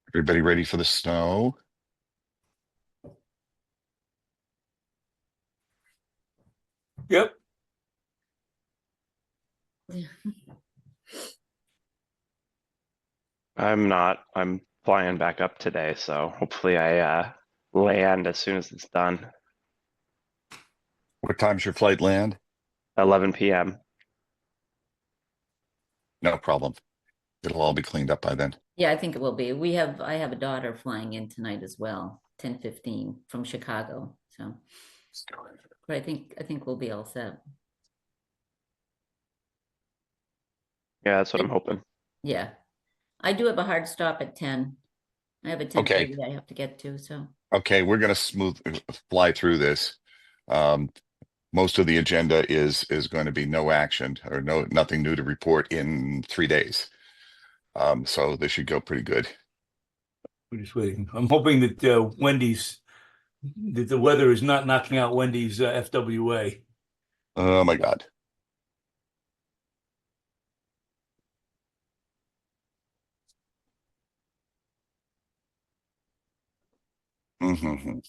Everybody ready for the snow? Yep. I'm not. I'm flying back up today, so hopefully I land as soon as it's done. What time's your flight land? 11 p.m. No problem. It'll all be cleaned up by then. Yeah, I think it will be. I have a daughter flying in tonight as well, 10:15 from Chicago. So, but I think we'll be all set. Yeah, that's what I'm hoping. Yeah. I do have a hard stop at 10. I have a 10:30 I have to get to, so. Okay, we're going to fly through this. Most of the agenda is going to be no action or nothing new to report in 3 days. So this should go pretty good. We're just waiting. I'm hoping that that the weather is not knocking out Wendy's FWA. Oh my God. Mm-hmm.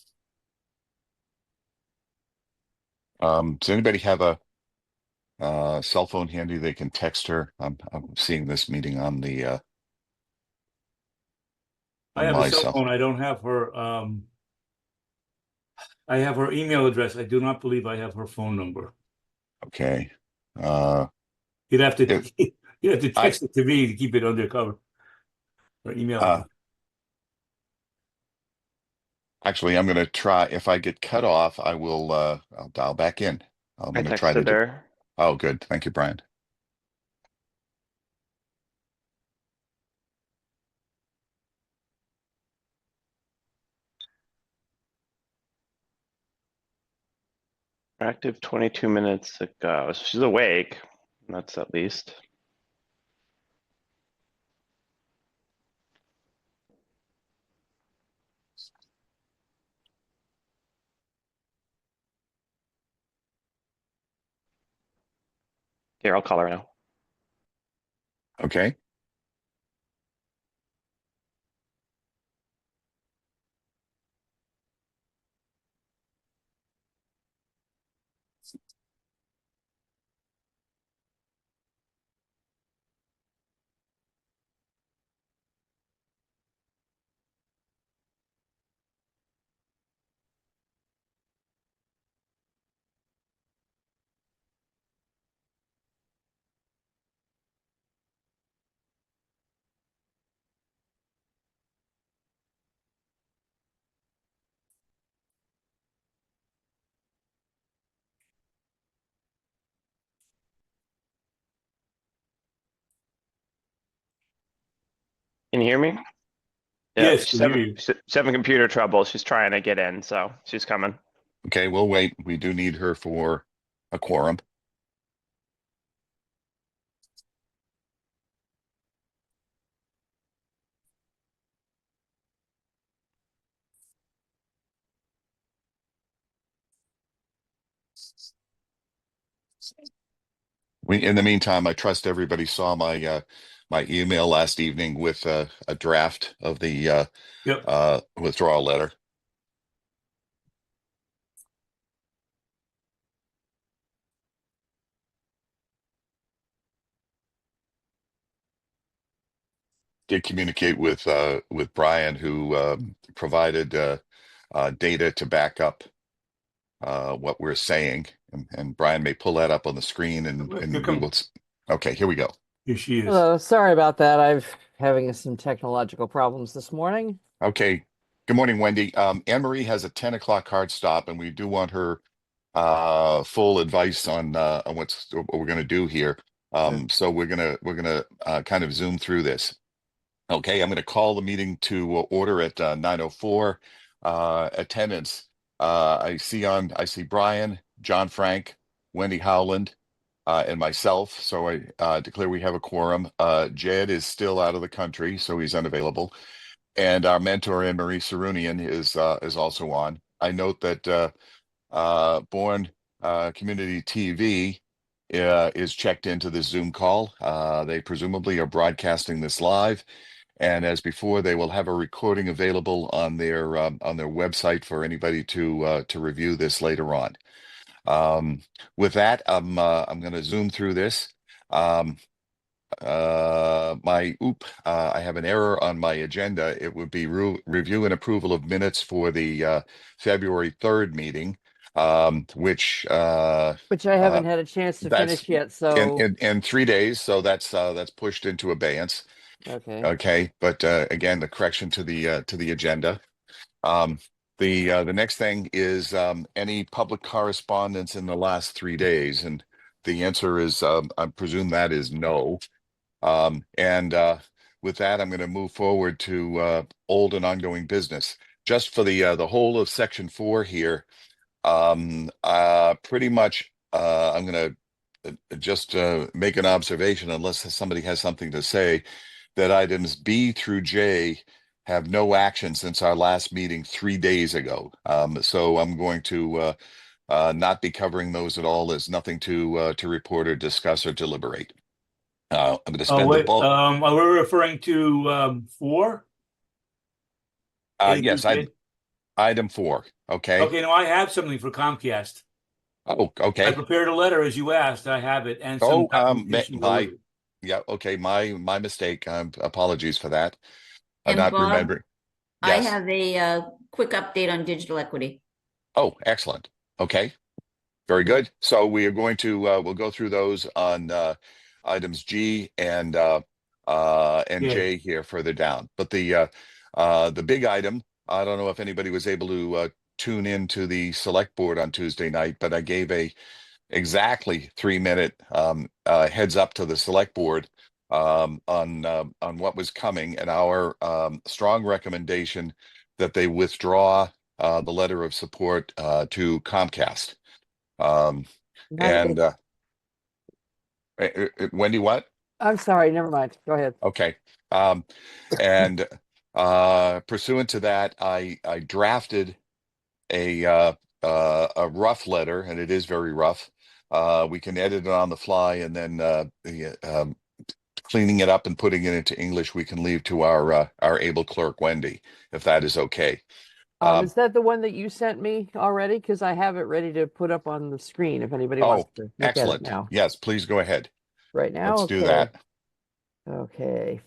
Does anybody have a cell phone handy they can text her? I'm seeing this meeting on the I have a cell phone. I don't have her. I have her email address. I do not believe I have her phone number. Okay. You'd have to text it to me to keep it undercover. Or email. Actually, I'm going to try. If I get cut off, I'll dial back in. I'm I going to try to texted her. Oh, good. Thank you, Brian. Active 22 minutes ago. So she's awake. That's at least. Here, I'll call her now. Okay. Can you hear me? Yes, she's can hear you. she's having computer trouble. She's trying to get in, so she's coming. Okay, we'll wait. We do need her for a quorum. In the meantime, I trust everybody saw my my email last evening with a draft of the withdrawal letter. Did communicate with Brian, who provided data to back up what we're saying, and Brian may pull that up on the screen, and we will. Okay, here we go. Here she is. Hello, sorry about that. I'm having some technological problems this morning. Okay. Good morning, Wendy. Anne Marie has a 10 o'clock hard stop, and we do want her full advice on what we're going to do here. So we're gonna kind of zoom through this. Okay, I'm going to call the meeting to order at 9:04. Attendance. I see Brian, John Frank, Wendy Howland, and myself. So I declare we have a quorum. Jed is still out of the country, so he's unavailable. And our mentor, Anne Marie Sarunian, is also on. I note that Bourne Community TV is checked into the Zoom call. They presumably are broadcasting this live, and as before, they will have a recording available on their website for anybody to review this later on. With that, I'm going to zoom through this. I have an error on my agenda. It would be review and approval of minutes for the February 3rd meeting, which I haven't had a chance to that's finish yet, so in 3 days. So that's pushed into abeyance. okay. Okay, but again, the correction to the agenda. Um, the next thing is any public correspondence in the last 3 days, and the answer is I presume that is no. And with that, I'm going to move forward to old and ongoing business. Just for the whole of section 4 here, pretty much I'm going to just make an observation, unless somebody has something to say, that items B through J have no action since our last meeting 3 days ago. So I'm going to not be covering those at all. There's nothing to report or discuss or deliberate. I'm going to Oh, spend the wait, bulk. are we referring to 4? A, B, Yes, J? item 4. Okay. Okay, no, I have something for Comcast. Oh, I okay. prepared a letter as you asked. I have it and some Oh, documentation my, related. yeah, okay, my mistake. Apologies for that. I'm And not Bob, remembering. I Yes. have a quick update on digital equity. Oh, excellent. Okay, very good. So we are going to we'll go through those on items G and Yeah. J here further down. But the big item, I don't know if anybody was able to tune in to the select board on Tuesday night, but I gave a exactly 3-minute heads up to the select board on what was coming, and our strong recommendation that they withdraw the letter of support to Comcast. Um, and Wendy, what? I'm sorry, never mind. Go ahead. Okay. Um, and pursuant to that, I drafted a rough letter, and it is very rough. We can edit it on the fly, and then cleaning it up and putting it into English, we can leave to our able clerk, Wendy, if that is okay. Is that the one that you sent me already? Because I have it ready to put up on the screen if anybody wants Oh, to look at it excellent. now. Yes, please go ahead. Right now? Let's Okay. do that. Okay.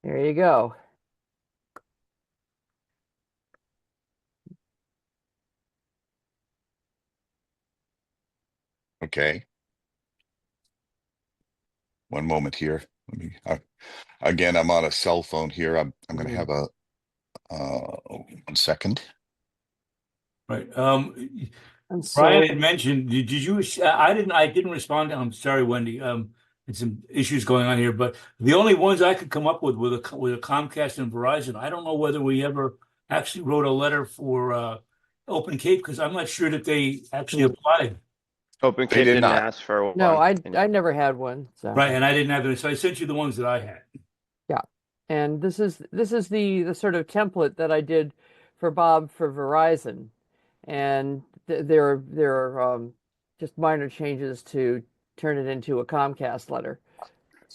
There you go. Okay. One moment here. Let me. Again, I'm on a cell phone here. I'm going to have a 1 second. Right. And so Brian had mentioned, did you, I didn't respond. I'm sorry, Wendy. It's some issues going on here, but the only ones I could come up with were a Comcast and Verizon. I don't know whether we ever actually wrote a letter for Open Cape, because I'm not sure that they actually applied. Open They Cape did didn't not. ask for one. no, I and never had one. So Right, and I didn't have it, so I sent you the ones that I had. yeah. And this is the sort of template that I did for Bob for Verizon. And there are just minor changes to turn it into a Comcast letter.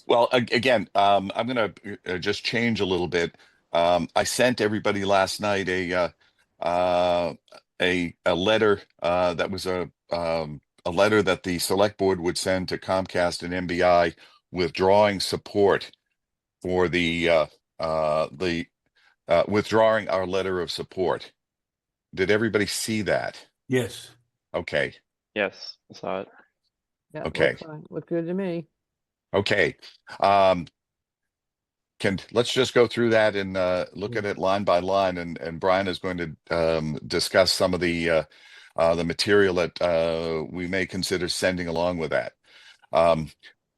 Well, again, I'm going to just change a little bit. I sent everybody last night a letter that was a letter that the select board would send to Comcast and MBI withdrawing support for the withdrawing our letter of support. Did everybody see that? Yes. Okay. yes, I saw it. Yeah, Okay. looked fine. Looked good to me. Okay. Let's just go through that and look at it line by line, and Brian is going to discuss some of the material that we may consider sending along with that.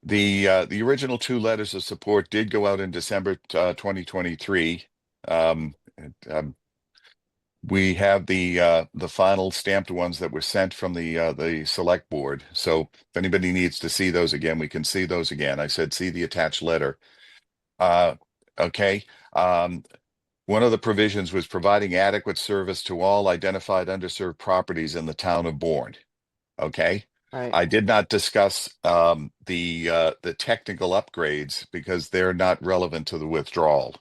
The original 2 letters of support did go out in December 2023. We have the final stamped ones that were sent from the select board. So if anybody needs to see those again, we can see those again. I said see the attached letter. Okay. one of the provisions was providing adequate service to all identified underserved properties in the town of Bourne. Okay. Right. I did not discuss the technical upgrades because they're not relevant to the withdrawal.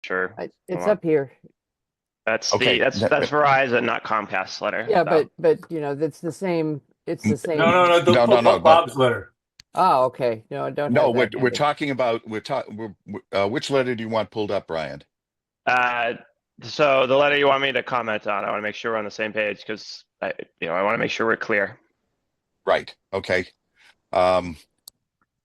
Sure. It's Hold on. up here. That's Okay, that's Verizon, not Comcast letter. Yeah, though. but you know, it's the same. It's the same. No, No, Bob's letter. Oh, okay. No, I don't no, have we're that. we're handy. talking about which letter do you want pulled up, Brian? Uh, so the letter you want me to comment on, I want to make sure we're on the same page because I want to make sure we're clear. Right. Okay. Um,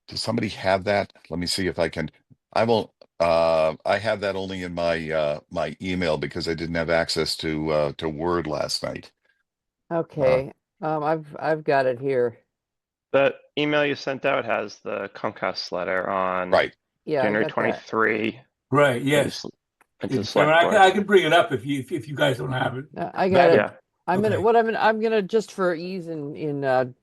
does somebody have that? Let me see if I can. I will. I have that only in my email because I didn't have access to Word last night. Okay. I've got it here. The email you sent out has the Comcast letter on Right. Yeah, I January got that. 23. Right, yes. It's a I select board. can bring it up if you guys don't have it. I got That it. would- Yeah. I'm gonna just for ease in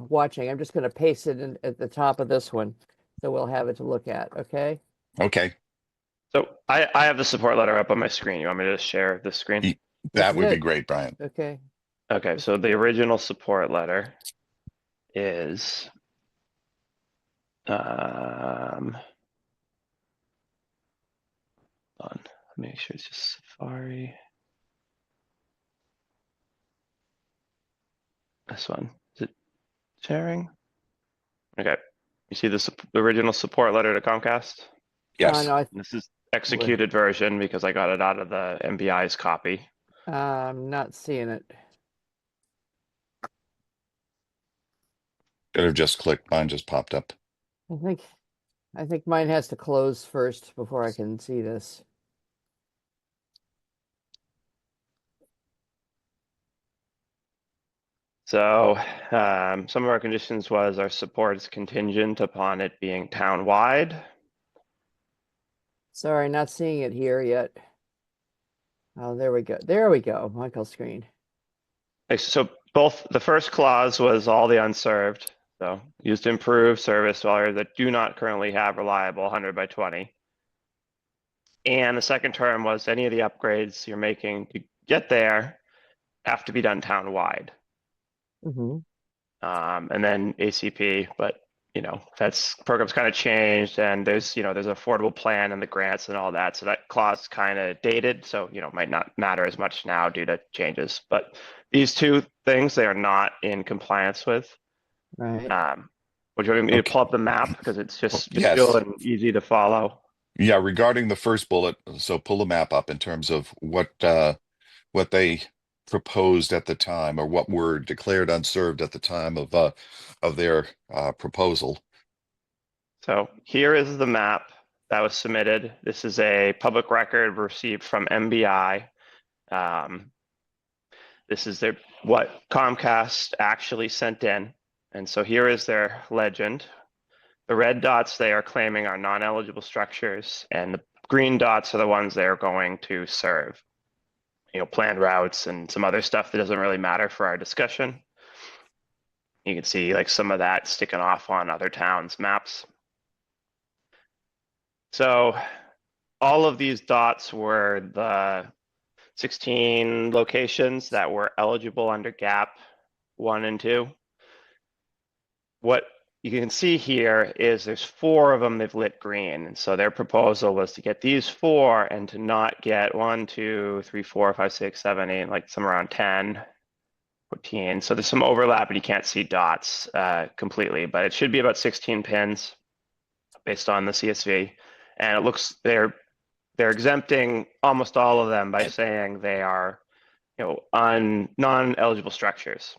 watching, I'm just gonna paste it in at the top of this one, so we'll have it to look at. Okay. Okay. So I have the support letter up on my screen. You want me to share the screen? That This is would be it. great, Brian. Okay. Okay, so the original support letter is hold on, let me make sure it's just Safari. This one. Is it sharing? Okay. You see the original support letter to Comcast? Yes. No, This is executed version because I got it out of the MBI's copy. I'm not seeing it. Should have just clicked. Mine just popped up. I think mine has to close first before I can see this. So some of our conditions was our support is contingent upon it being town-wide. Sorry, not seeing it here yet. Oh, there we go. There we go. Michael's screen. So both the first clause was all the unserved. So used to improve service to all areas that do not currently have reliable 100 by 20. And the second term was any of the upgrades you're making to get there have to be done town-wide. Mm-hmm. And then ACP, but that's programs kind of changed, and there's affordable plan and the grants and all that. So that clause kind of dated, so might not matter as much now due to changes. But these two things they are not in compliance with. Right. Would you want me to Okay. pull up the map because it's just Yes. visual and easy to follow? Yeah, regarding the first bullet, so pull the map up in terms of what they proposed at the time, or what were declared unserved at the time of their proposal. So here is the map that was submitted. This is a public record received from MBI. This is what Comcast actually sent in. And so here is their legend. The red dots they are claiming are non-eligible structures, and the green dots are the ones they are going to serve. Planned routes and some other stuff that doesn't really matter for our discussion. You can see like some of that sticking off on other towns' maps. So all of these dots were the 16 locations that were eligible under GAP 1 and 2. What you can see here is there's 4 of them they've lit green. And so their proposal was to get these 4 and to not get 1, 2, 3, 4, 5, 6, 7, 8, like some around 10, 14. So there's some overlap and you can't see dots completely, but it should be about 16 pins based on the CSV. And it looks they're exempting almost all of them by saying they are on non-eligible structures.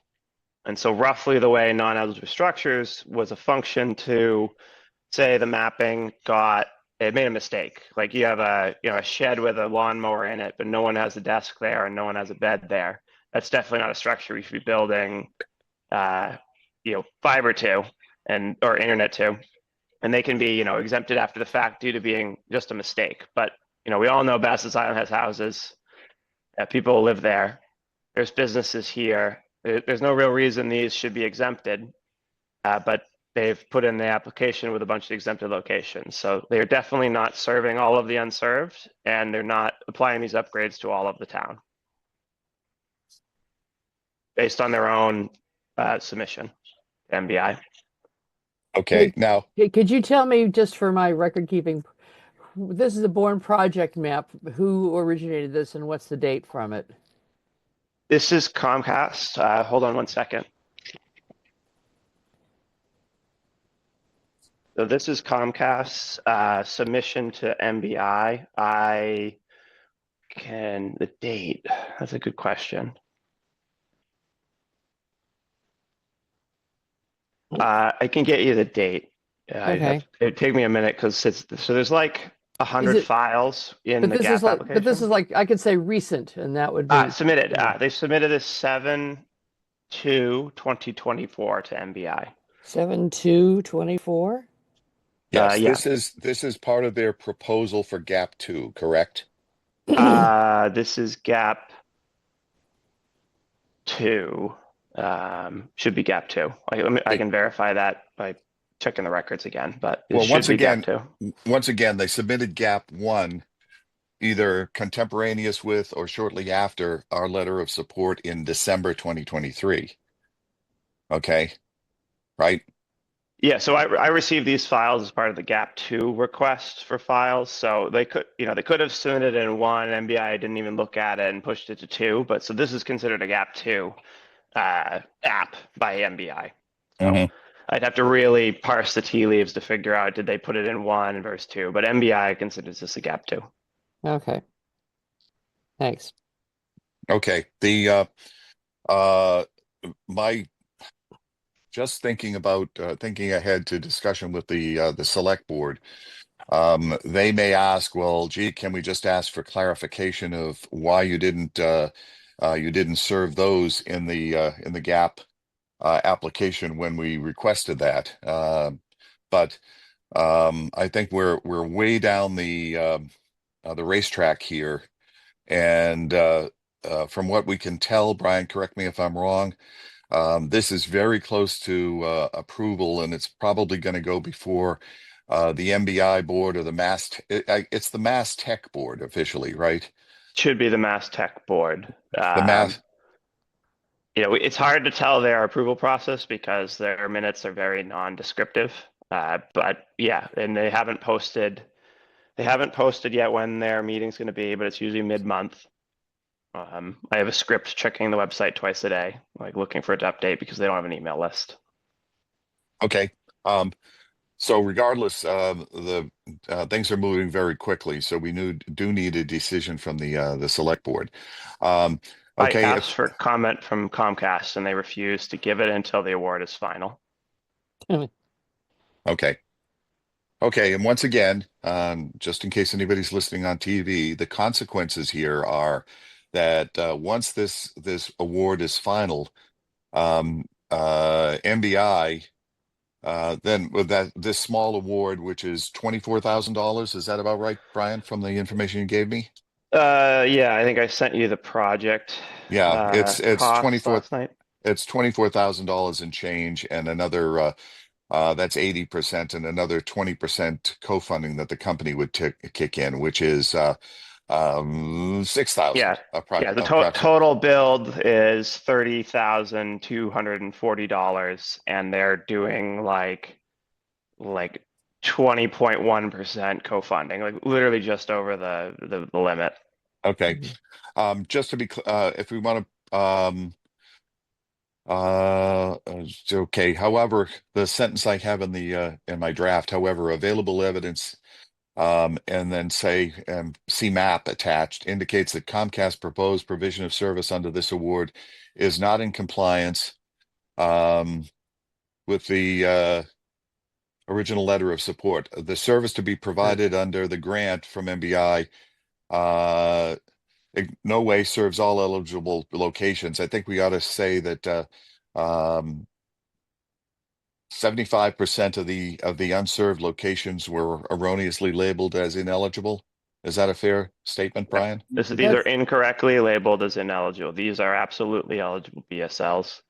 And so roughly the way non-eligible structures was a function to say the mapping it made a mistake. Like you have a shed with a lawnmower in it, but no one has a desk there and no one has a bed there. That's definitely not a structure we should be building fiber to or internet to. And they can be exempted after the fact due to being just a mistake. But we all know Bass's Island has houses. People live there. There's businesses here. There's no real reason these should be exempted. But they've put in the application with a bunch of exempted locations. So they're definitely not serving all of the unserved, and they're not applying these upgrades to all of the town based on their own submission to MBI. Okay, now, Could you tell me, just for my record keeping, this is a Bourne project map. Who originated this and what's the date from it? This is Comcast. Hold on one second. So this is Comcast's submission to MBI. The date, that's a good question. I can get you the date. Okay. It'd take me a minute because so there's like 100 it- files in But the this GAP is like, application. but this is like, I could say recent, and that would be Submitted. yeah. They submitted this 7/2/2024 to MBI. 7/2/24. yes, Yeah. this is part of their proposal for gap 2, correct? This is GAP 2. Should be GAP 2. I can verify that by checking the records again, but it Well, should once be again, GAP 2. once again, they submitted gap 1 either contemporaneous with or shortly after our letter of support in December 2023. Okay, right? Yeah, so I received these files as part of the GAP 2 request for files. So they could have submitted it in 1, MBI didn't even look at it and pushed it to 2. But so this is considered a GAP 2 app by MBI. So Mhm. I'd have to really parse the tea leaves to figure out, did they put it in 1 versus 2? But MBI considers this a GAP 2. Okay. Thanks. Okay, my just thinking about thinking ahead to discussion with the select board. They may ask, well, gee, can we just ask for clarification of why you didn't serve those in the gap application when we requested that? But I think we're way down the racetrack here, and from what we can tell, Brian, correct me if I'm wrong. This is very close to approval, and it's probably going to go before the MBI board or the it's the Mass Tech board officially, right? Should be the Mass Tech board. The Mass. It's hard to tell their approval process because their minutes are very non-descriptive. But yeah, and they haven't posted yet when their meeting's going to be, but it's usually mid-month. I have a script checking the website twice a day, like looking for it to update because they don't have an email list. Okay. So regardless, the things are moving very quickly, so we do need a decision from the select board. I Okay. asked for comment from Comcast and they refused to give it until the award is final. Okay. Okay, and once again, just in case anybody's listening on TV, the consequences here are that once this award is final, MBI, then with this small award, which is $24,000, is that about right, Brian, from the information you gave me? Yeah, I think I sent you the project Yeah, it's costs 24 last night. it's $24,000 and change, and another that's 80%, and another 20% co-funding that the company would kick in, which is 6,000. Yeah, the approximately. total build is $30,240, and they're doing like 20.1% co-funding, like literally just over the limit. Okay. Just to be if we want to okay. However, the sentence I have in the in my draft, however, available evidence, and then say see map attached indicates that Comcast proposed provision of service under this award is not in compliance with the original letter of support. The service to be provided under the grant from MBI in no way serves all eligible locations. I think we ought to say that 75% of the unserved locations were erroneously labeled as ineligible. Is that a fair statement, Brian? These are That's- incorrectly labeled as ineligible. These are absolutely eligible BSLs.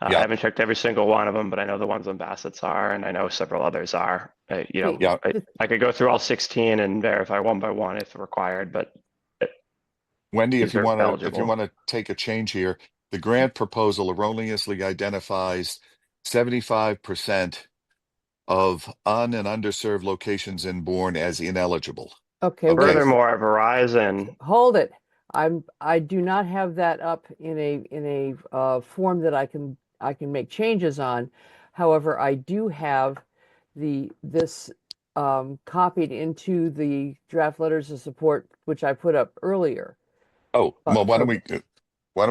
I Yeah. haven't checked every single one of them, but I know the ones on Bassett's are, and I know several others are. Okay, Yeah. I could go through all 16 and verify one by one if required, but Wendy, these are if you eligible. want to take a change here, the grant proposal erroneously identifies 75% of and underserved locations in Bourne as ineligible. Okay, Okay. wait, Furthermore, Verizon, hold it. I do not have that up in a form that I can make changes on. However, I do have this copied into the draft letters of support, which I put up earlier. Oh, well, why don't Okay.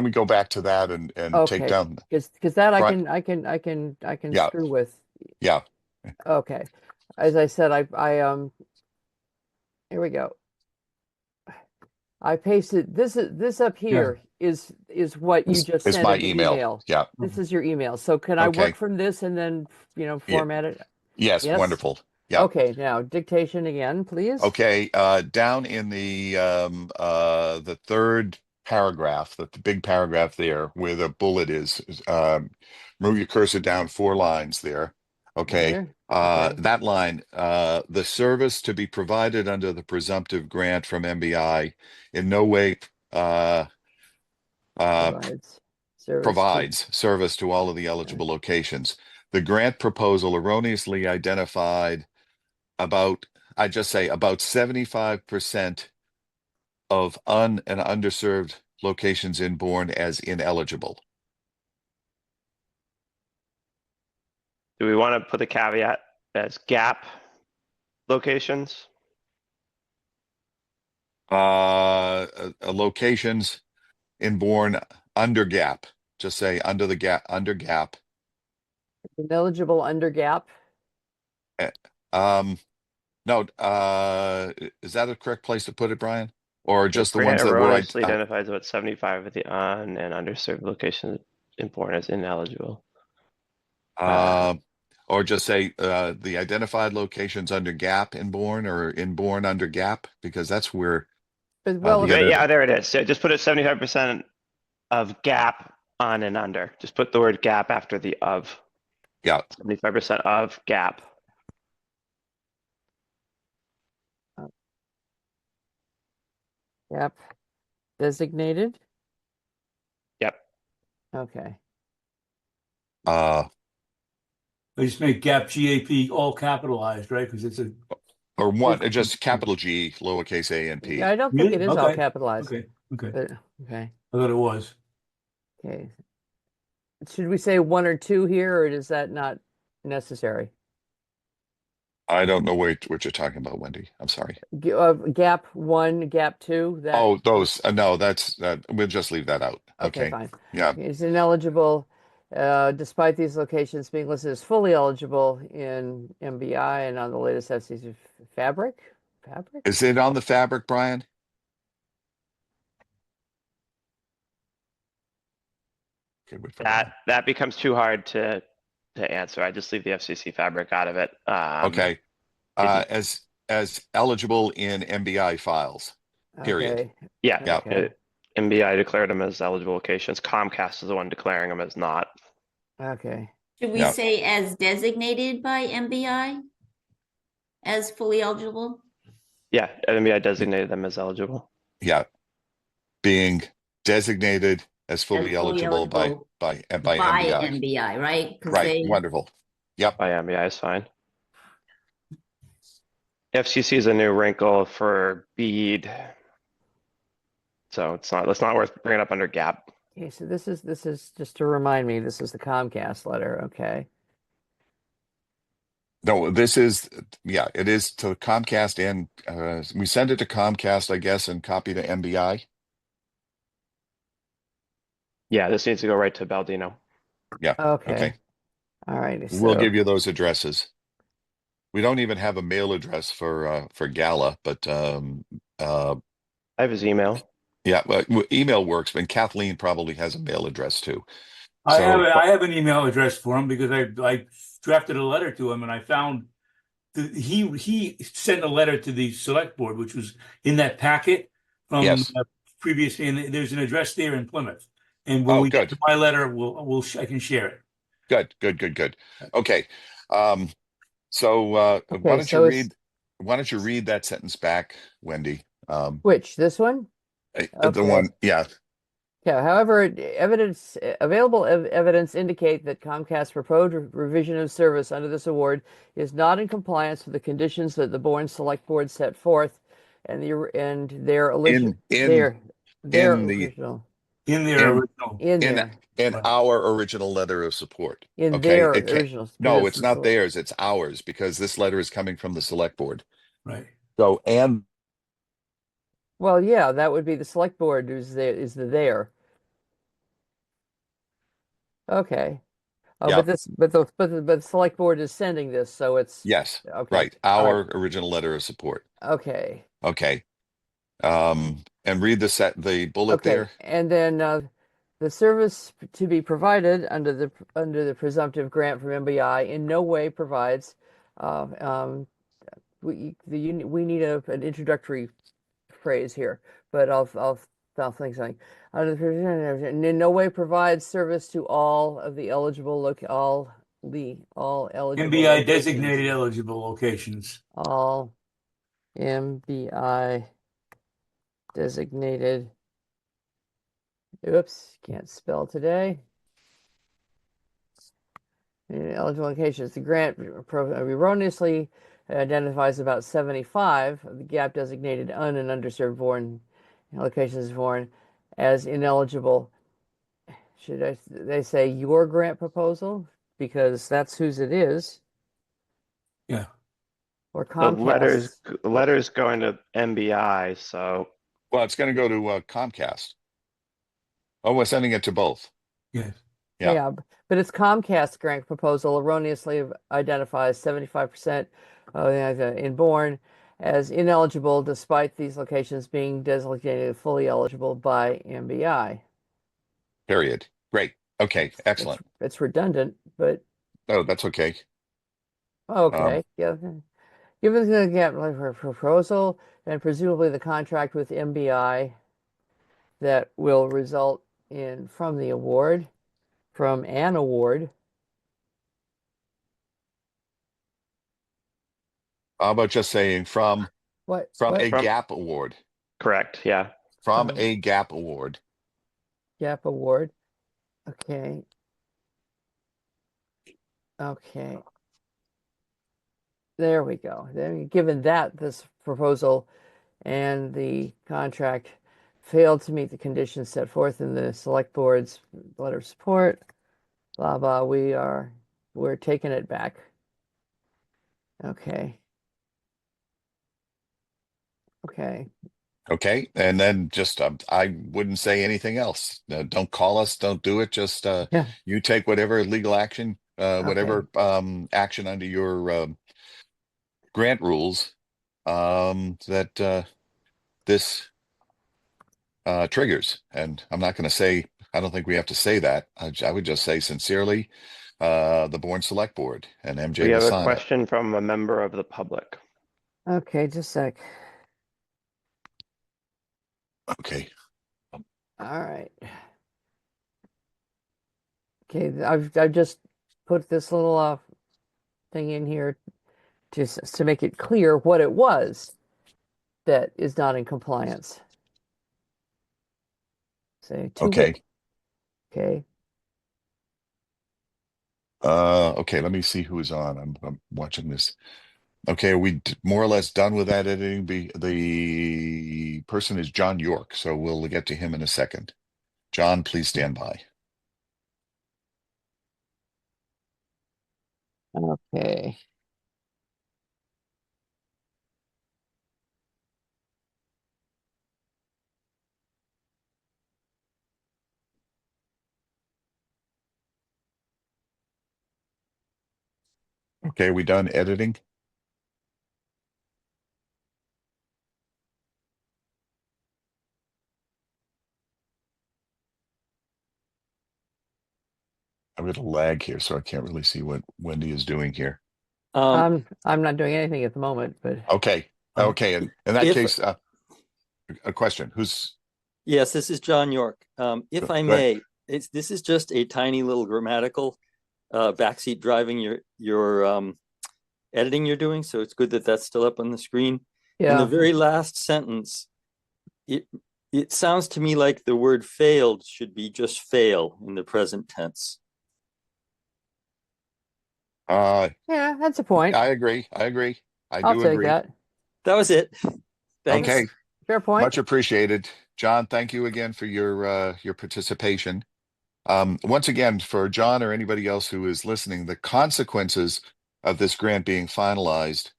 we go back to that and take Okay, down, because that I Right. can Yeah. screw with. yeah, Okay, as I said, here we go. I pasted this up here is what you just it's sent my in the email. email. Yeah. This is your email. So can I Okay. work from this and then format it? Yes, Yes? wonderful. Yeah. Okay, now dictation again, please. Okay, down in the third paragraph, the big paragraph there where the bullet is, move your cursor down 4 lines there. Okay. Here? Okay. That line, the service to be provided under the presumptive grant from MBI in no way Provides service to- provides service to all of the eligible locations. The grant proposal erroneously identified about 75% of and underserved locations in Bourne as ineligible. do we want to put the caveat as gap locations? Locations in Bourne under gap. Just say under gap. ineligible under gap. No, is that a correct place to put it, Brian? Or just the Grant ones that were erroneously identifies about 75 of the and underserved locations in Bourne as ineligible. or just say the identified locations under gap in Bourne or in Bourne under gap, because that's where But, well, the other- Yeah, there it is. So just put it 75% of gap on and under. Just put the word gap after the of. Yeah. 75% of gap. gap designated. Yep. Okay. uh I just make gap GAP all capitalized, right? Because it's a or one just capital G lowercase a and p. Yeah, I don't think Really? it is all Okay. capitalized. okay. But, okay. I thought it was. Okay. Should we say 1 or 2 here, or is that not necessary? I don't know what you're talking about, Wendy. I'm sorry. Gap 1, gap 2. That Oh, those no, that's we'll just leave that out. okay, Okay. fine. Yeah. Is ineligible, despite these locations being listed as fully eligible in MBI and on the latest FCC fabric. Is it on the fabric, Brian? Okay, we forgot. That becomes too hard to answer. I just leave the FCC fabric out of it. Okay. As eligible in MBI files. Period. Okay. Yeah. Yeah. Okay. MBI declared them as eligible locations. Comcast is the one declaring them as not. Okay. Should we Yeah. say as designated by MBI? As fully eligible? Yeah, MBI designated them as eligible. Yeah. Being designated as fully fully eligible by MBI. MBI, right? 'Cause Right. they- Wonderful. Yep. By MBI is fine. FCC is a new wrinkle for BEAD. So it's not worth bringing up under gap. Okay, so this is just to remind me, this is the Comcast letter. Okay. No, this is, yeah, it is to Comcast and we send it to Comcast, I guess, and copy to MBI. Yeah, this needs to go right to Baldino. Yeah. Okay. Okay. All right. We'll So give you those addresses. We don't even have a mail address for Gala, but I have his email. yeah, but email works, and Kathleen probably has a mail address too. I So have an email address for him because I drafted a letter to him and I found he sent a letter to the select board, which was in that packet from Yes. previous, and there's an address there in Plymouth. And when Oh, we get good. to my letter, I can share it. Good. Okay. So Okay, so it's why don't you read that sentence back, Wendy? which, this one? The Okay. one, yeah, Yeah, however, available evidence indicate that Comcast's proposed revision of service under this award is not in compliance with the conditions that the Bourne Select Board set forth and their in their in the original In their in original. in in their in Right. our original letter of support. in Okay, their it can't. original, but No, it's it's the not select. theirs. It's ours because this letter is coming from the select board. Right. So, and Well, yeah, that would be the select board is the there. Okay. Oh, yeah, but the select board is sending this, so it's yes, okay. right. All right. Our original letter of support. Okay. Okay. And read the bullet Okay. there. And then the service to be provided under the presumptive grant from MBI in no way provides uh, um, we need an introductory phrase here, but I'll think something. Under the provision, in no way provides service to all of the eligible all eligible MBI locations. designated eligible locations. All MBI designated. Oops, can't spell today. Eligible locations. The grant erroneously identifies about 75 of the gap designated and underserved foreign locations foreign as ineligible. Should they say your grant proposal? Because that's whose it is. Yeah. Or The Comcast. letters going to MBI, so Well, it's going to go to Comcast. Oh, we're sending it to both. Yeah. Yeah. Yeah, but it's Comcast grant proposal erroneously identifies 75% in Bourne as ineligible despite these locations being designated fully eligible by MBI. Period. Great. Okay. Excellent. It's redundant, but Oh, that's okay. okay. Yeah. Given the gap proposal and presumably the contract with MBI that will result from an award. How about just saying from What a from gap award? correct, yeah. From a gap award. gap award? Okay. Okay. There we go. Then, given that this proposal and the contract failed to meet the conditions set forth in the select board's letter of support, blah blah, we're taking it back. Okay. Okay. Okay. And then just I wouldn't say anything else. Don't call us. Don't do it. Just Yeah. you take whatever legal action, whatever Okay. action under your grant rules that this triggers. And I'm not going to say, I don't think we have to say that. I would just say sincerely, the Bourne Select Board and MJ We will have a sign it. question from a member of the public. Okay, just a sec. Okay. All right. Okay, I've just put this little thing in here just to make it clear what it was that is not in compliance. Say to Okay. wit. Okay. Okay, let me see who's on. I'm watching this. Okay, are we more or less done with that editing? The person is John York, so we'll get to him in a second. John, please stand by. Okay. Okay, are we done editing? I've got a lag here, so I can't really see what Wendy is doing here. I'm not doing anything at the moment, but Okay. Um, Okay. And in that if- case, a question. Yes, this is John York. If I Go ahead. may, this is just a tiny little grammatical backseat driving your editing you're doing. So it's good that that's still up on the screen. In the yeah. very last sentence, it sounds to me like the word failed should be just fail in the present tense. Uh, Yeah, that's a point. I agree. I I'll do take agree. that. That was it. Thanks. Okay. Fair point. Much appreciated. John, thank you again for your participation. Once again, for John or anybody else who is listening, the consequences of this grant being finalized,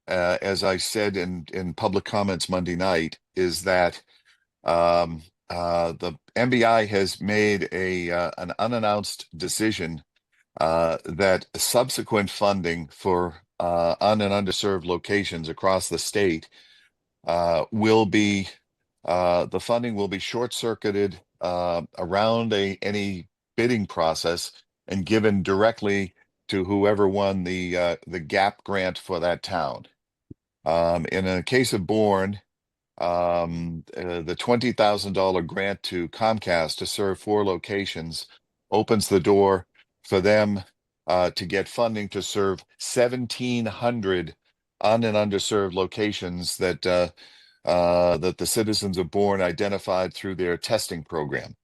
as I said in public comments Monday night, is that the MBI has made an unannounced decision that subsequent funding for un- and underserved locations across the state will be the funding will be short-circuited around any bidding process and given directly to whoever won the GAP grant for that town. In a case of Bourne, the $20,000 grant to Comcast to serve 4 locations opens the door for them to get funding to serve 1,700 un- and underserved locations that that the citizens of Bourne identified through their testing program.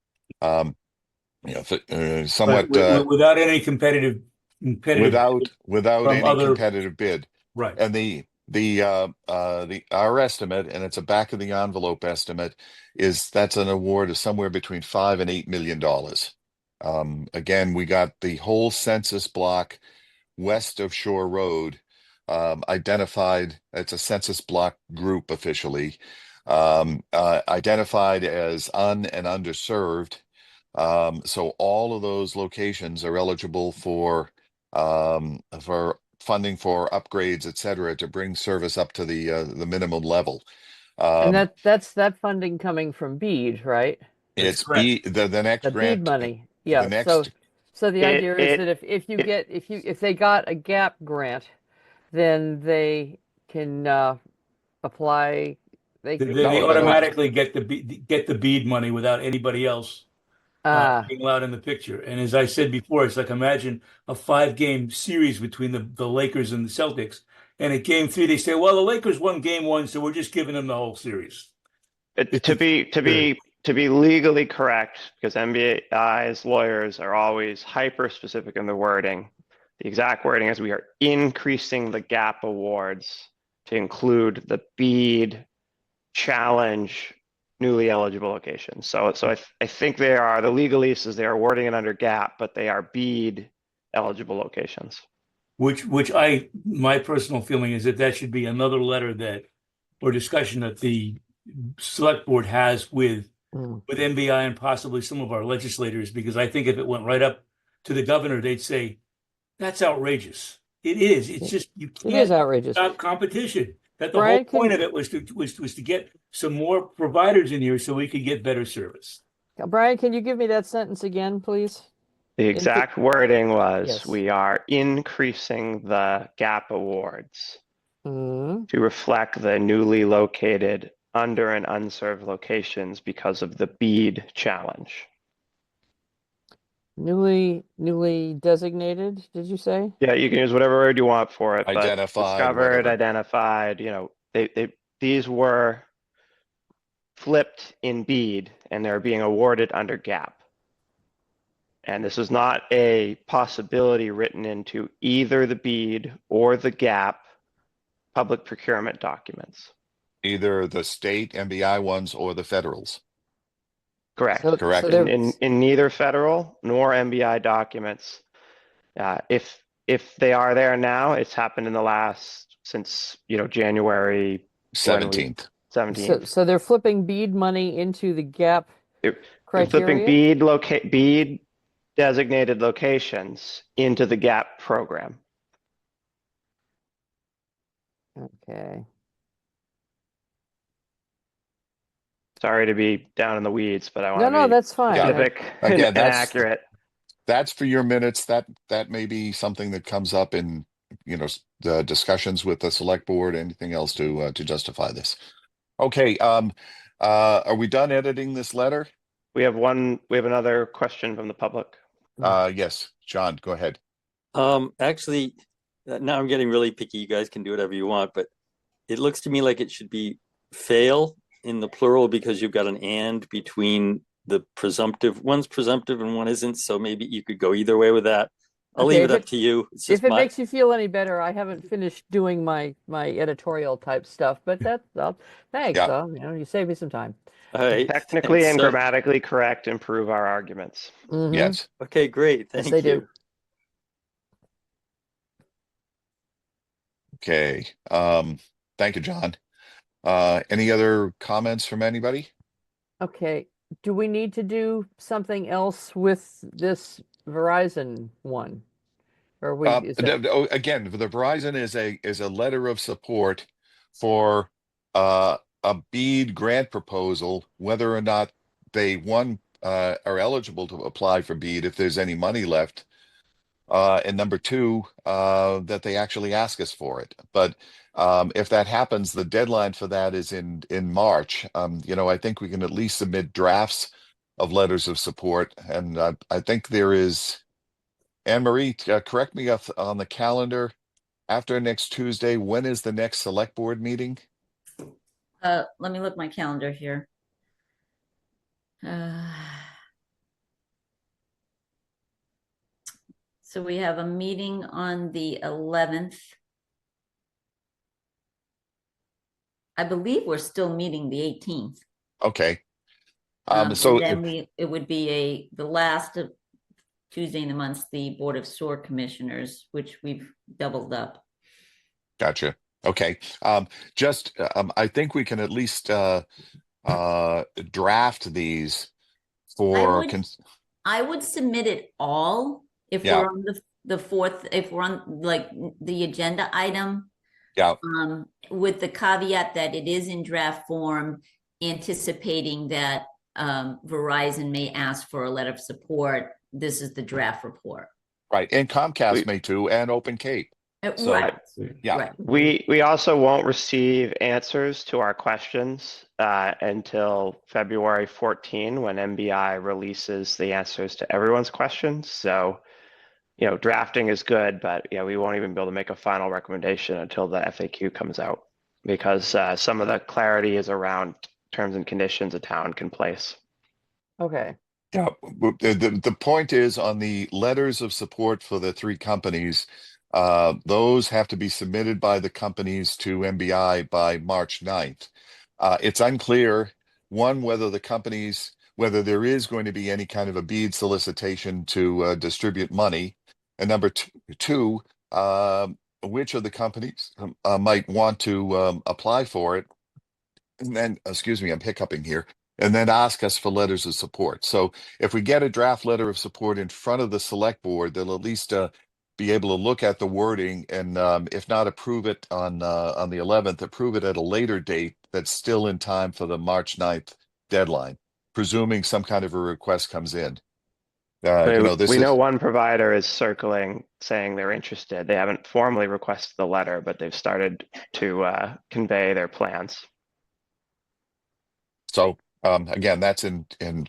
Somewhat without any competitive without from any other, competitive bid. right. And our estimate, and it's a back of the envelope estimate, is that's an award of somewhere between $5 and $8 million. Again, we got the whole census block west of Shore Road identified. It's a census block group officially identified as un- and underserved. So all of those locations are eligible for funding for upgrades, et cetera, to bring service up to the minimum level. And that's that funding coming from BEAD, right? That's It's correct. the next The BEAD grant, money. the Yeah. next So the It, idea is it, that if you it- get if they got a GAP grant, then they can apply. They They no, no, automatically get the bead money without anybody else ah being allowed in the picture. And as I said before, it's like imagine a 5-game series between the Lakers and the Celtics. And at game 3, they say, well, the Lakers won game 1, so we're just giving them the whole series. to be legally correct, because MBI's lawyers are always hyper specific in the wording. The exact wording is we are increasing the GAP awards to include the BEAD challenge newly eligible locations. So I think they are, the legalese is they are wording it under GAP, but they are BEAD eligible locations. Which my personal feeling is that should be another letter or discussion that the select board has with mm. MBI and possibly some of our legislators, because I think if it went right up to the governor, they'd say, that's outrageous. It is. It's just, you It is can't outrageous. stop competition. That the Brian, whole point of it was to get some more providers in here so we could get better service. Brian, can you give me that sentence again, please? The exact wording was, Yes. we are increasing the GAP awards Mm. to reflect the newly located under and unserved locations because of the BEAD challenge. Newly designated, did you say? Yeah, you can use whatever word you want for it, but identified, discovered, whatever. identified, these were flipped in BEAD and they're being awarded under GAP. And this is not a possibility written into either the BEAD or the GAP public procurement documents. Either the state MBI ones or the federals. Correct. Correct. So they're, In neither federal nor MBI documents. If they are there now, it's happened in the last, since, January 17th. 17th. so they're flipping BEAD money into the GAP They're flipping criteria? BEAD designated locations into the GAP program. Okay. Sorry to be down in the weeds, but I No, want no, to be that's fine. specific Again, and accurate. that's for your minutes. That may be something that comes up in the discussions with the select board, anything else to justify this? Okay, are we done editing this letter? We have another question from the public. Yes, John, go ahead. Actually, now I'm getting really picky. You guys can do whatever you want, but it looks to me like it should be fail in the plural because you've got an and between the presumptive. One's presumptive and one isn't. So maybe you could go either way with that. I'll Okay, leave if it up it- to you. It's If just it makes you feel any better, I haven't finished doing my editorial type stuff, but thanks. Yeah. You save me some time. all right. Technically Thanks. and grammatically correct and prove our arguments. Mhm. Yes. Okay, great. Yes, Thank they you. do. Okay. Thank you, John. Any other comments from anybody? Okay. Do we need to do something else with this Verizon one? Or is that Again, the Verizon is a letter of support for a BEAD grant proposal, whether or not they are eligible to apply for BEAD if there's any money left. And number two, that they actually ask us for it. But if that happens, the deadline for that is in March. I think we can at least submit drafts of letters of support, and I think there is. Anne Marie, correct me on the calendar. After next Tuesday, when is the next select board meeting? Let me look my calendar here. So we have a meeting on the 11th. I believe we're still meeting the 18th. Okay. And So then it would be the last of Tuesday in the month, the Board of SOAR Commissioners, which we've doubled up. gotcha. Okay. I think we can at least draft these for I would submit it all if Yeah. we're on the fourth, if we're on like the agenda item. Yeah. With the caveat that it is in draft form, anticipating that Verizon may ask for a letter of support. This is the draft report. Right. And Comcast may too, and Open Cape. So, Right. yeah. Right. We also won't receive answers to our questions until February 14 when MBI releases the answers to everyone's questions. So, drafting is good, but we won't even be able to make a final recommendation until the FAQ comes out because some of the clarity is around terms and conditions a town can place. okay? Yeah, the point is on the letters of support for the three companies, those have to be submitted by the companies to MBI by March 9th. It's unclear, one, whether whether there is going to be any kind of a BEAD solicitation to distribute money, and number two, which of the companies might want to apply for it, and then, excuse me, I'm hiccuping here, and then ask us for letters of support. So if we get a draft letter of support in front of the select board, they'll at least be able to look at the wording and if not approve it on the 11th, approve it at a later date that's still in time for the March 9th deadline, presuming some kind of a request comes in. We know one provider is circling saying they're interested. They haven't formally requested the letter, but they've started to convey their plans. So again, that's in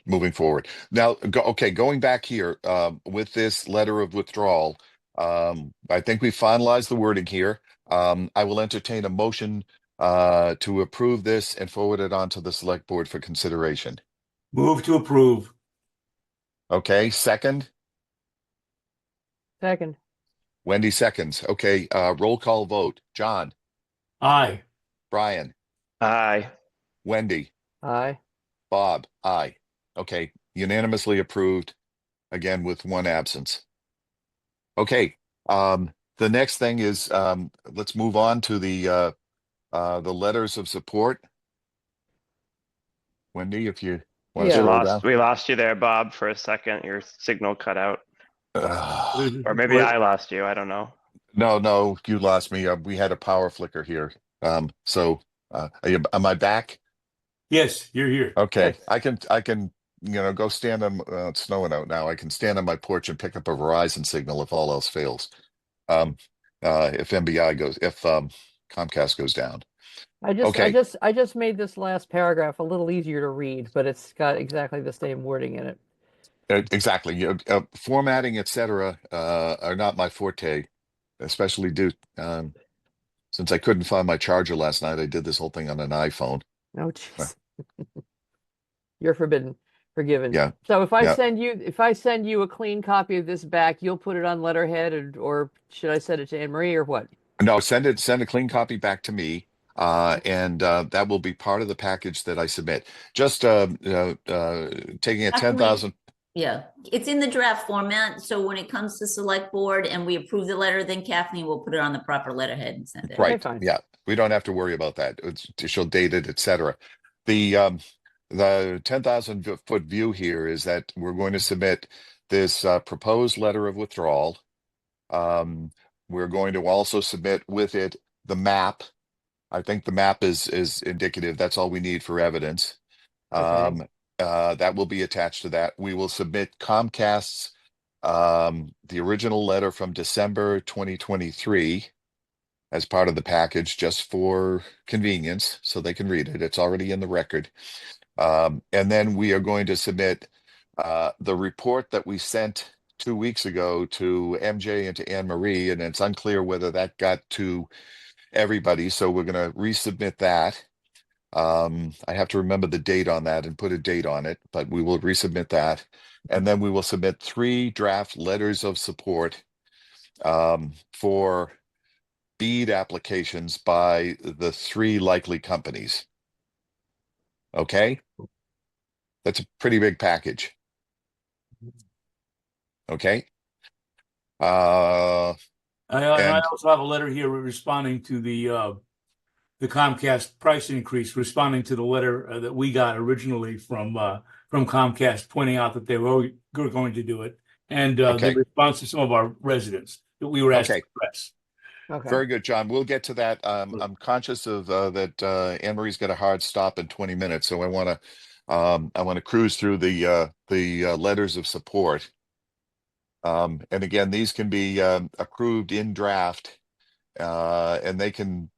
moving forward. Now, going back here with this letter of withdrawal, I think we finalized the wording here. I will entertain a motion to approve this and forward it on to the select board for consideration. Move to approve. Okay, second. Second. Wendy seconds. Okay, roll call vote. John, Aye. Brian, Aye. Wendy, Aye. Bob, aye. Okay, unanimously approved, again with one absence. Okay, the next thing is let's move on to the letters of support. Wendy, if you want to Yeah. scroll down. We lost you there, Bob, for a second. Your signal cut out. Or maybe Wait. I lost you. I don't know. No, you lost me. We had a power flicker here. Am I back? Yes, you're here. Okay, Yes. I can go stand on it's snowing out now. I can stand on my porch and pick up a Verizon signal if all else fails. if Comcast goes down. I Okay, just made this last paragraph a little easier to read, but it's got exactly the same wording in it. exactly. Formatting, etc., are not my forte, especially due since I couldn't find my charger last night. I did this whole thing on an iPhone. Oh, jeez. You're forgiven. Yeah, So if yeah. I send you a clean copy of this back, you'll put it on letterhead, or should I send it to Anne Marie or what? No, send a clean copy back to me, and that will be part of the package that I submit. Just taking a Kathleen, 10,000. yeah, it's in the draft format. So when it comes to select board and we approve the letter, then Kathleen will put it on the proper letterhead and send it. Okay, Right. fine. Yeah, we don't have to worry about that. She'll date it, etc. The 10,000 foot view here is that we're going to submit this proposed letter of withdrawal. We're going to also submit with it the map. I think the map is indicative. That's all we need for evidence. Okay. That will be attached to that. We will submit Comcast's the original letter from December 2023 as part of the package, just for convenience, so they can read it. It's already in the record. And then we are going to submit the report that we sent 2 weeks ago to MJ and to Anne Marie, and it's unclear whether that got to everybody. So we're going to resubmit that. I have to remember the date on that and put a date on it, but we will resubmit that. And then we will submit 3 draft letters of support for BEAD applications by the 3 likely companies. Okay? That's a pretty big package. Okay? And I And also have a letter here responding to the Comcast price increase, responding to the letter that we got originally from Comcast, pointing out that they were going to do it, and the okay. response to some of our residents that we were asked to Okay. address. Okay. Very good, John. We'll get to that. I'm conscious of that Anne Marie's got a hard stop in 20 minutes, so I want to cruise through the letters of support. And again, these can be approved in draft, and they can.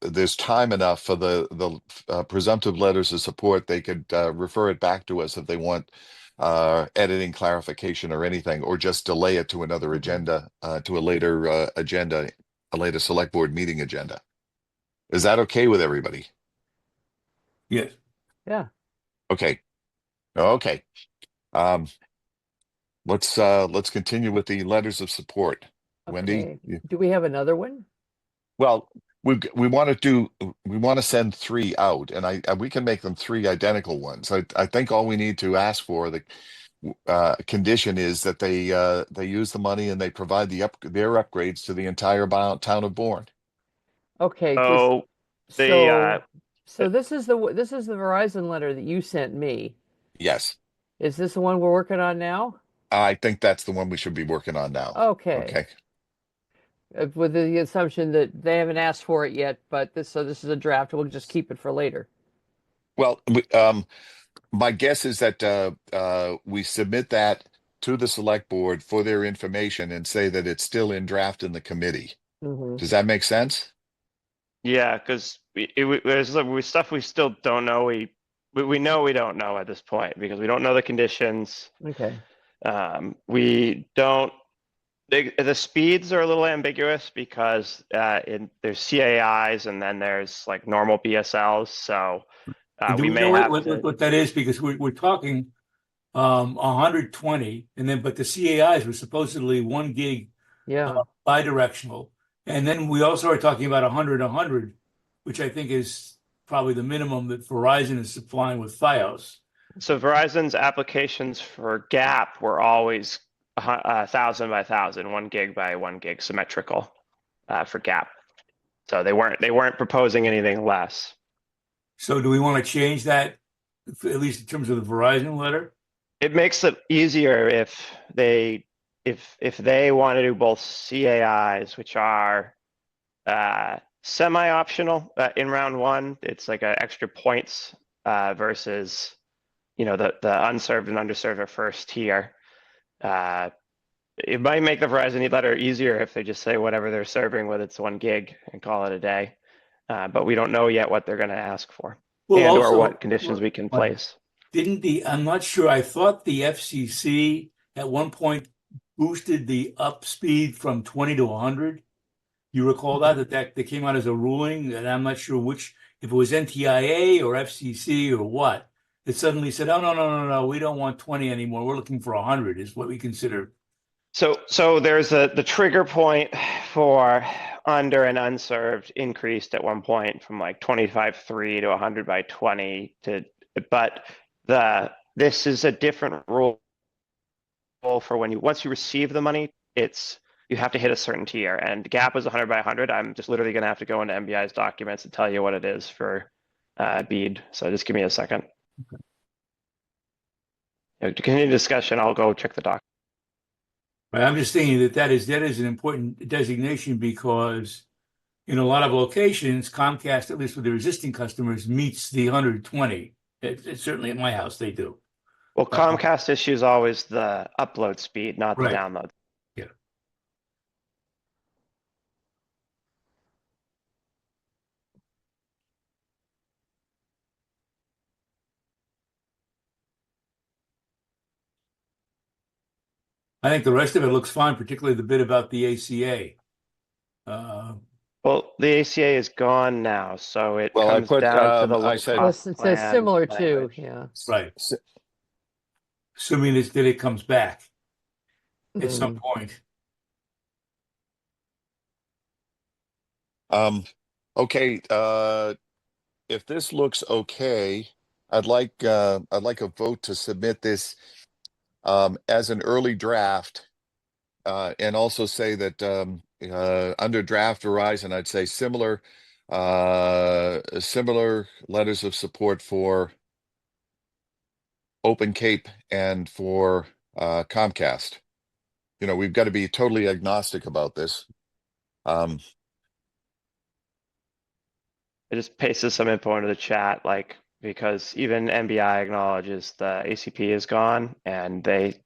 There's time enough for the presumptive letters of support. They could refer it back to us if they want editing, clarification, or anything, or just delay it to another agenda, to a later agenda, a later select board meeting agenda. Is that okay with everybody? Yes. Yeah. Okay. Okay. Um, let's continue with the letters of support. Wendy, Okay. Do we have another one? well, we want to send 3 out, and we can make them 3 identical ones. I think all we need to ask for the condition is that they use the money and they provide their upgrades to the entire town of Bourne. Okay. Oh, the So this is the Verizon letter that you sent me. Yes, Is this the one we're working on now? I think that's the one we should be working on now. Okay. Okay. With the assumption that they haven't asked for it yet, but this is a draft. We'll just keep it for later. Well, my guess is that we submit that to the select board for their information and say that it's still in draft in the committee. Mm-hmm. Does that make sense? yeah, because there's stuff we still don't know. We know we don't know at this point because we don't know the conditions. Okay. We don't. The speeds are a little ambiguous because there's CAIs and then there's like normal BSLs. So Do we we may know have what that is? Because we're talking 120, and then but the CAIs were supposedly 1 gig Yeah. bidirectional, and then we also are talking about 100, which I think is probably the minimum that Verizon is supplying with FiOS. So Verizon's applications for GAP were always 1,000 by 1,000, 1 gig by 1 gig symmetrical for GAP. So they weren't proposing anything less. So do we want to change that, at least in terms of the Verizon letter? It makes it easier if they want to do both CAIs, which are semi-optional in round 1. It's like extra points versus the unserved and underserved are first tier. It might make the Verizon letter easier if they just say whatever they're serving with its 1 gig and call it a day. But we don't know yet what they're gonna ask for Well, and or also, what conditions we can place. I'm not sure, I thought the FCC at one point boosted the up speed from 20 to 100. You recall that came out as a ruling, and I'm not sure which, if it was NTIA or FCC or what, that suddenly said, oh, no, we don't want 20 anymore. We're looking for 100 is what we consider. So there's the trigger point for under and unserved increased at one point from like 25.3 to 100 by 20 to, but this is a different rule for when once you receive the money, you have to hit a certain tier, and gap is 100 by 100. I'm just literally going to have to go into MBI's documents and tell you what it is for BEAD. So just give me a second. To continue discussion, I'll go check the doc. But I'm just thinking that is an important designation because in a lot of locations, Comcast, at least with their existing customers, meets the 120. It's certainly at my house, they do. Well, Comcast issues always the upload speed, not the Right. download. Yeah. I think the rest of it looks fine, particularly the bit about the ACA. Well, the ACA is gone now, so it Well, I comes put, down to the I low said- Well, cost it says plan similar to, language. yeah. Right. Assuming that it comes back at some Mm. point. Okay, if this looks okay, I'd like a vote to submit this as an early draft, and also say that under draft Verizon, I'd say similar letters of support for Open Cape and for Comcast. You know, we've got to be totally agnostic about this. I just pasted some info into the chat, like, because even MBI acknowledges the ACP is gone, and they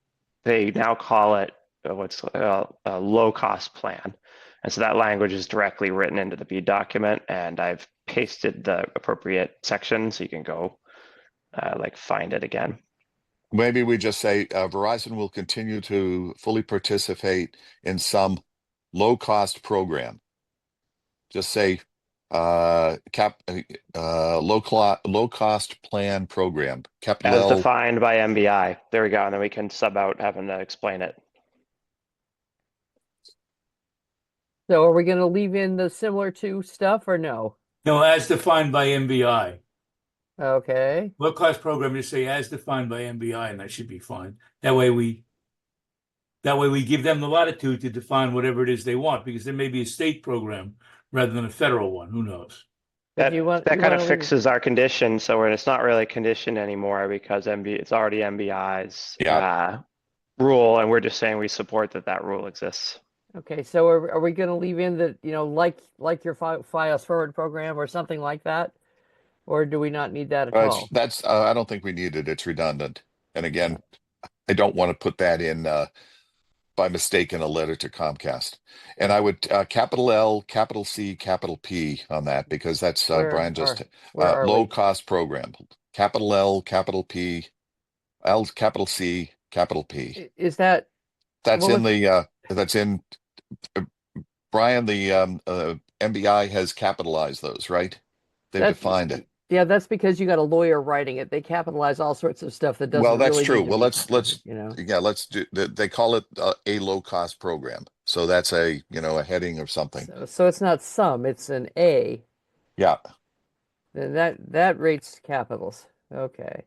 now call it what's a low cost plan. And so that language is directly written into the BEAD document, and I've pasted the appropriate section so you can go like find it again. Maybe we just say Verizon will continue to fully participate in some low-cost program. Just say low cost plan program, capital As L. defined by MBI. There we go, and then we can sub out having to explain it. So are we going to leave in the similar to stuff or no? No, as defined by MBI. Okay. Low cost program, just say as defined by MBI, and that should be fine. That way we give them the latitude to define whatever it is they want, because there may be a state program rather than a federal one. Who knows? But you That want kind of to fixes our condition, so it's not really a condition anymore because it's already MBI's rule, and we're just saying we support that rule exists. Okay, so are we going to leave in that, like your FiOS forward program or something like that? Or do we not need that at all? That's I don't think we need it. It's redundant. And again, I don't want to put that in by mistake in a letter to Comcast. And I would capital L, capital C, capital P on that, because that's Brian just where are low we? cost program. Capital L, capital P, L, capital C, capital P. Is that That's well, in the that's in Brian, the MBI has capitalized those, right? They've That's- defined it. yeah, that's because you got a lawyer writing it. They capitalize all sorts of stuff that doesn't Well, that's really true. need to Well, be let's capitalized, yeah, let's do. They call it a low cost program, so that's a a heading or something. So it's not some, it's an A. Yeah. Then that rates capitals. Okay.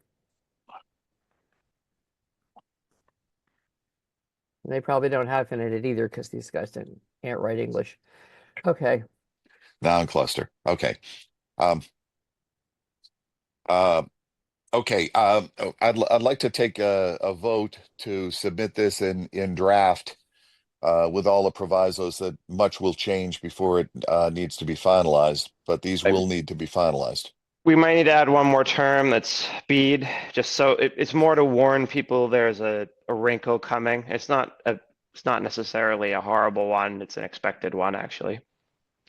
And they probably don't hyphenate it either because these guys can't write English. Okay. Noun cluster. Okay. Okay. I'd like to take a vote to submit this in draft with all the provisos that much will change before it needs to be finalized, but these will need to be finalized. We might need to add one more term that's BEAD, just so it's more to warn people there's a wrinkle coming. It's not a It's not necessarily a horrible one. It's an expected one, actually.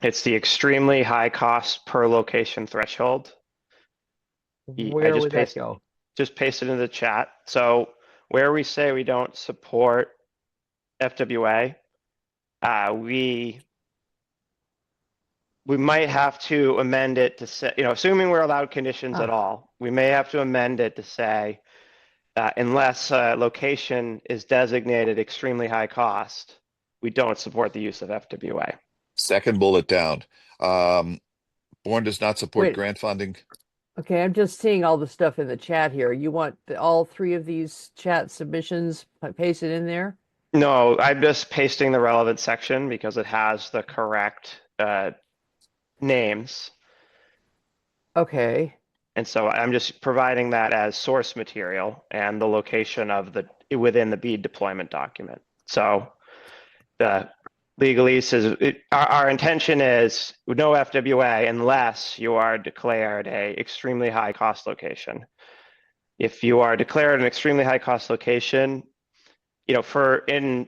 It's the extremely high cost per location threshold. I Where just would that go? pasted in the chat. So where we say we don't support FWA, we might have to amend it to say, assuming we're allowed conditions at Ah. all, we may have to amend it to say, unless a location is designated extremely high cost, we don't support the use of FWA. Second bullet down. Bourne does not support Wait. grant funding. Okay, I'm just seeing all the stuff in the chat here. You want all three of these chat submissions pasted in there? No, I'm just pasting the relevant section because it has the correct names. Okay. And so I'm just providing that as source material and the location of within the BEAD deployment document. So the legalese is, our intention is no FWA unless you are declared a extremely high cost location. If you are declared an extremely high cost location, in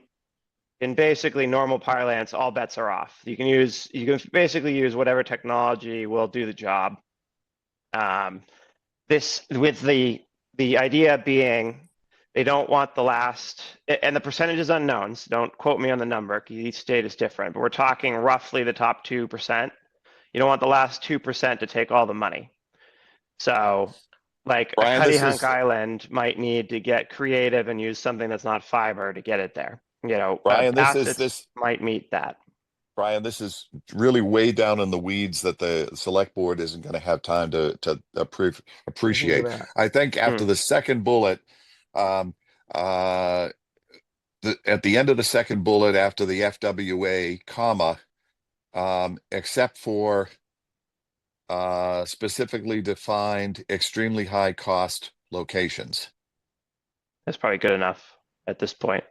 basically normal parlance, all bets are off. You can basically use whatever technology will do the job. This with the idea being they don't want the last, and the percentage is unknown, so don't quote me on the number, each state is different, but we're talking roughly the top 2%. You don't want the last 2% to take all the money. So like Brian, a Cutty this Hunk is Island might need to get creative and use something that's not fiber to get it there. Brian, Assets might meet that. Brian, this is really way down in the weeds that the select board isn't going to have time to appreciate. that. I think after the second bullet, um, at the end of the second bullet after the FWA, comma, except for specifically defined extremely high cost locations. That's probably good enough at this point.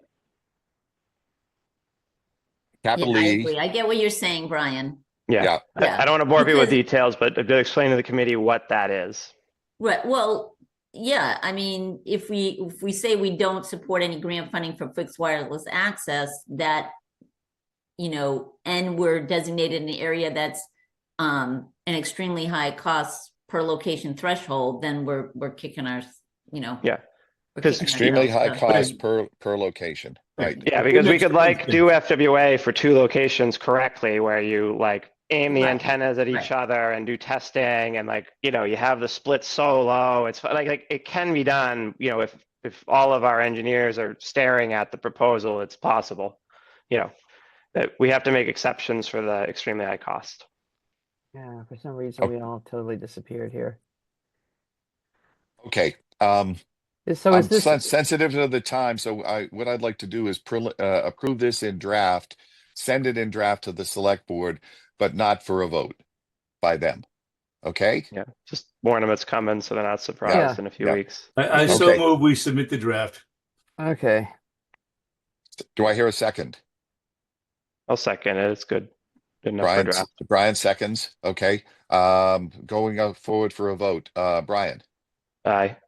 Capital Yeah, I E. agree. I get what you're saying, Brian. Yeah. Yeah. I don't want to bore people with Because- details, but to explain to the committee what that is. Right. Well, yeah, I mean, if we say we don't support any grant funding for fixed wireless access, that, and we're designated in an area that's an extremely high cost per location threshold, then we're kicking our, Yeah. we're Because kicking Extremely ourselves. high So- cost per location. Right. Yeah, because we could do FWA for 2 locations correctly where you aim the Right, antennas at each other and do testing and you have the split so low. It's like it can be done, if all of our engineers are staring at the proposal, it's possible. That we have to make exceptions for the extremely high cost. Yeah, for some reason we all totally disappeared here. Okay. So is this sensitive to the time, so what I'd like to do is approve this in draft, send it in draft to the select board, but not for a vote by them. Okay? Yeah, just warn them it's coming so they're not surprised in a few weeks. I so Okay. move we submit the draft. okay? Do I hear a second? I'll second it. It's good. Good enough for draft. Brian seconds. Okay. Going forward for a vote. Brian, Aye.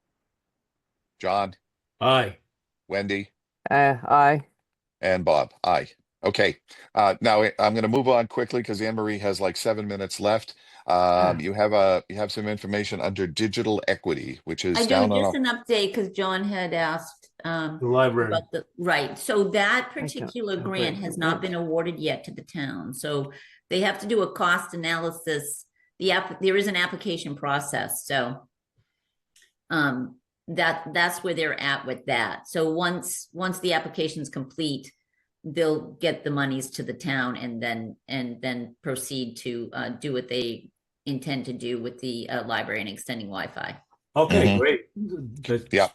John, Aye. Wendy, Aye. and Bob. Aye. Okay. Now I'm going to move on quickly because Anne Marie has like 7 minutes left. You have some information under digital equity, which is I do, down on just an update, because John had asked The library. about right. So that don't- particular oh, grant great. has not been awarded yet to the town. So they have to do a cost analysis. There is an application process. So that's where they're at with that. So once the application's complete, they'll get the monies to the town and then proceed to do what they intend to do with the library and extending Wi-Fi. Okay, Mhm. great. Good. Yeah.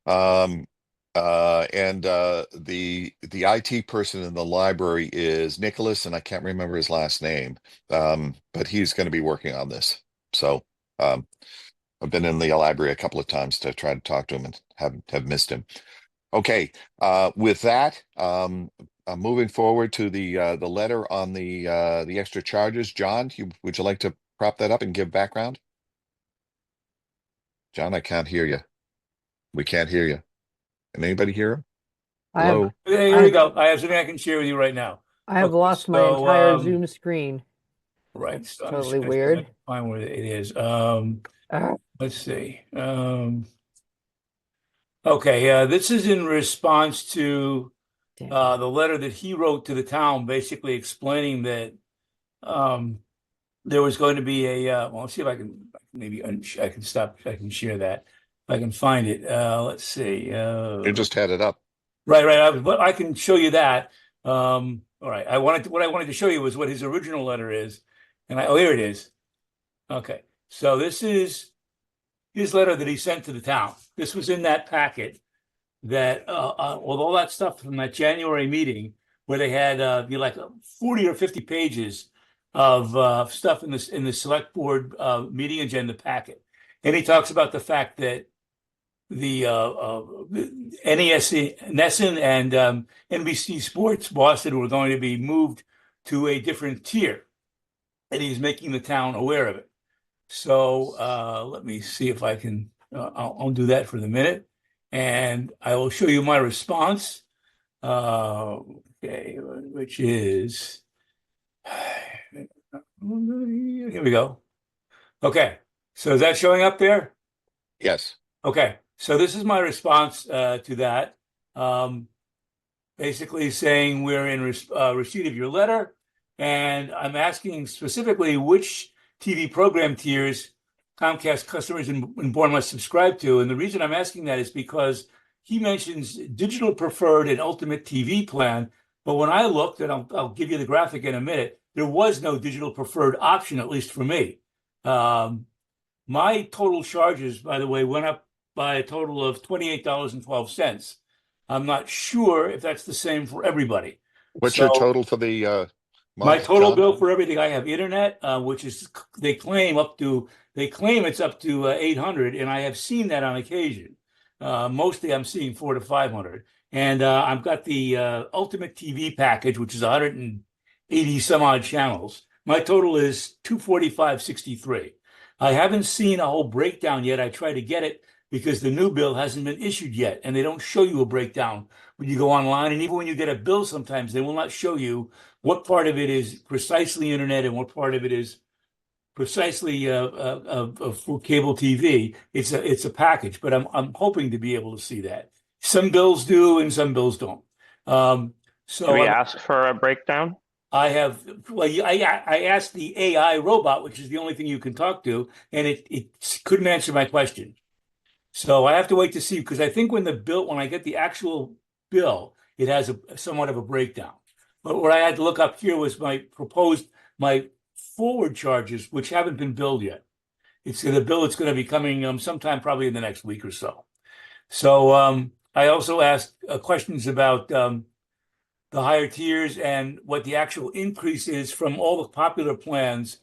And the IT person in the library is Nicholas, and I can't remember his last name. But he's going to be working on this. So I've been in the library a couple of times to try to talk to him and have missed him. Okay. With that, I'm moving forward to the letter on the extra charges. John, would you like to prop that up and give background? John, I can't hear you. We can't hear you. Can anybody hear him? I have Hello. Here I we have go. I have something I can share with you right now. I have Okay, lost my so, entire Zoom screen. right. That's So I'm just totally gonna see if I weird. can find where it is. Ah, Let's see. Okay, this is in response to damn it. the letter that he wrote to the town, basically explaining that there was going to be a well, let's see if I can maybe I can stop. I can share that if I can find it. Let's see. You just had it up. Right. But I can show you that. All right. What I wanted to show you was what his original letter is, and oh, here it is. Okay. So this is his letter that he sent to the town. This was in that packet that with all that stuff from that January meeting where they had be like 40 or 50 pages of stuff in the select board meeting agenda packet. And he talks about the fact that the NESN and NBC Sports Boston were going to be moved to a different tier, and he's making the town aware of it. So let me see if I can. I'll do that for the minute, and I will show you my response. Okay, which is here we go. Okay, so is that showing up there? Yes. Okay, so this is my response to that. Basically saying we're in receipt of your letter, and I'm asking specifically which TV program tiers Comcast customers in Bourne must subscribe to. And the reason I'm asking that is because he mentions digital preferred and ultimate TV plan. But when I looked, and I'll give you the graphic in a minute, there was no digital preferred option, at least for me. My total charges, by the way, went up by a total of $28.12. I'm not sure if that's the same for everybody. What's So your total for the my month, total John? bill for everything, I have internet, which is they claim it's up to 800, and I have seen that on occasion. Mostly I'm seeing 400 to 500. And I've got the Ultimate TV package, which is 180 some odd channels. My total is 245.63. I haven't seen a whole breakdown yet. I try to get it because the new bill hasn't been issued yet, and they don't show you a breakdown when you go online. And even when you get a bill, sometimes they will not show you what part of it is precisely internet and what part of it is precisely for cable TV. It's a package, but I'm hoping to be able to see that. Some bills do, and some bills don't. Do So we ask for a breakdown? I have, well, I asked the AI robot, which is the only thing you can talk to, and it couldn't answer my question. So I have to wait to see, because I think when I get the actual bill, it has somewhat of a breakdown. But what I had to look up here was my forward charges, which haven't been billed yet. It's the bill that's going to be coming sometime probably in the next week or so. So I also asked questions about the higher tiers and what the actual increase is from all the popular plans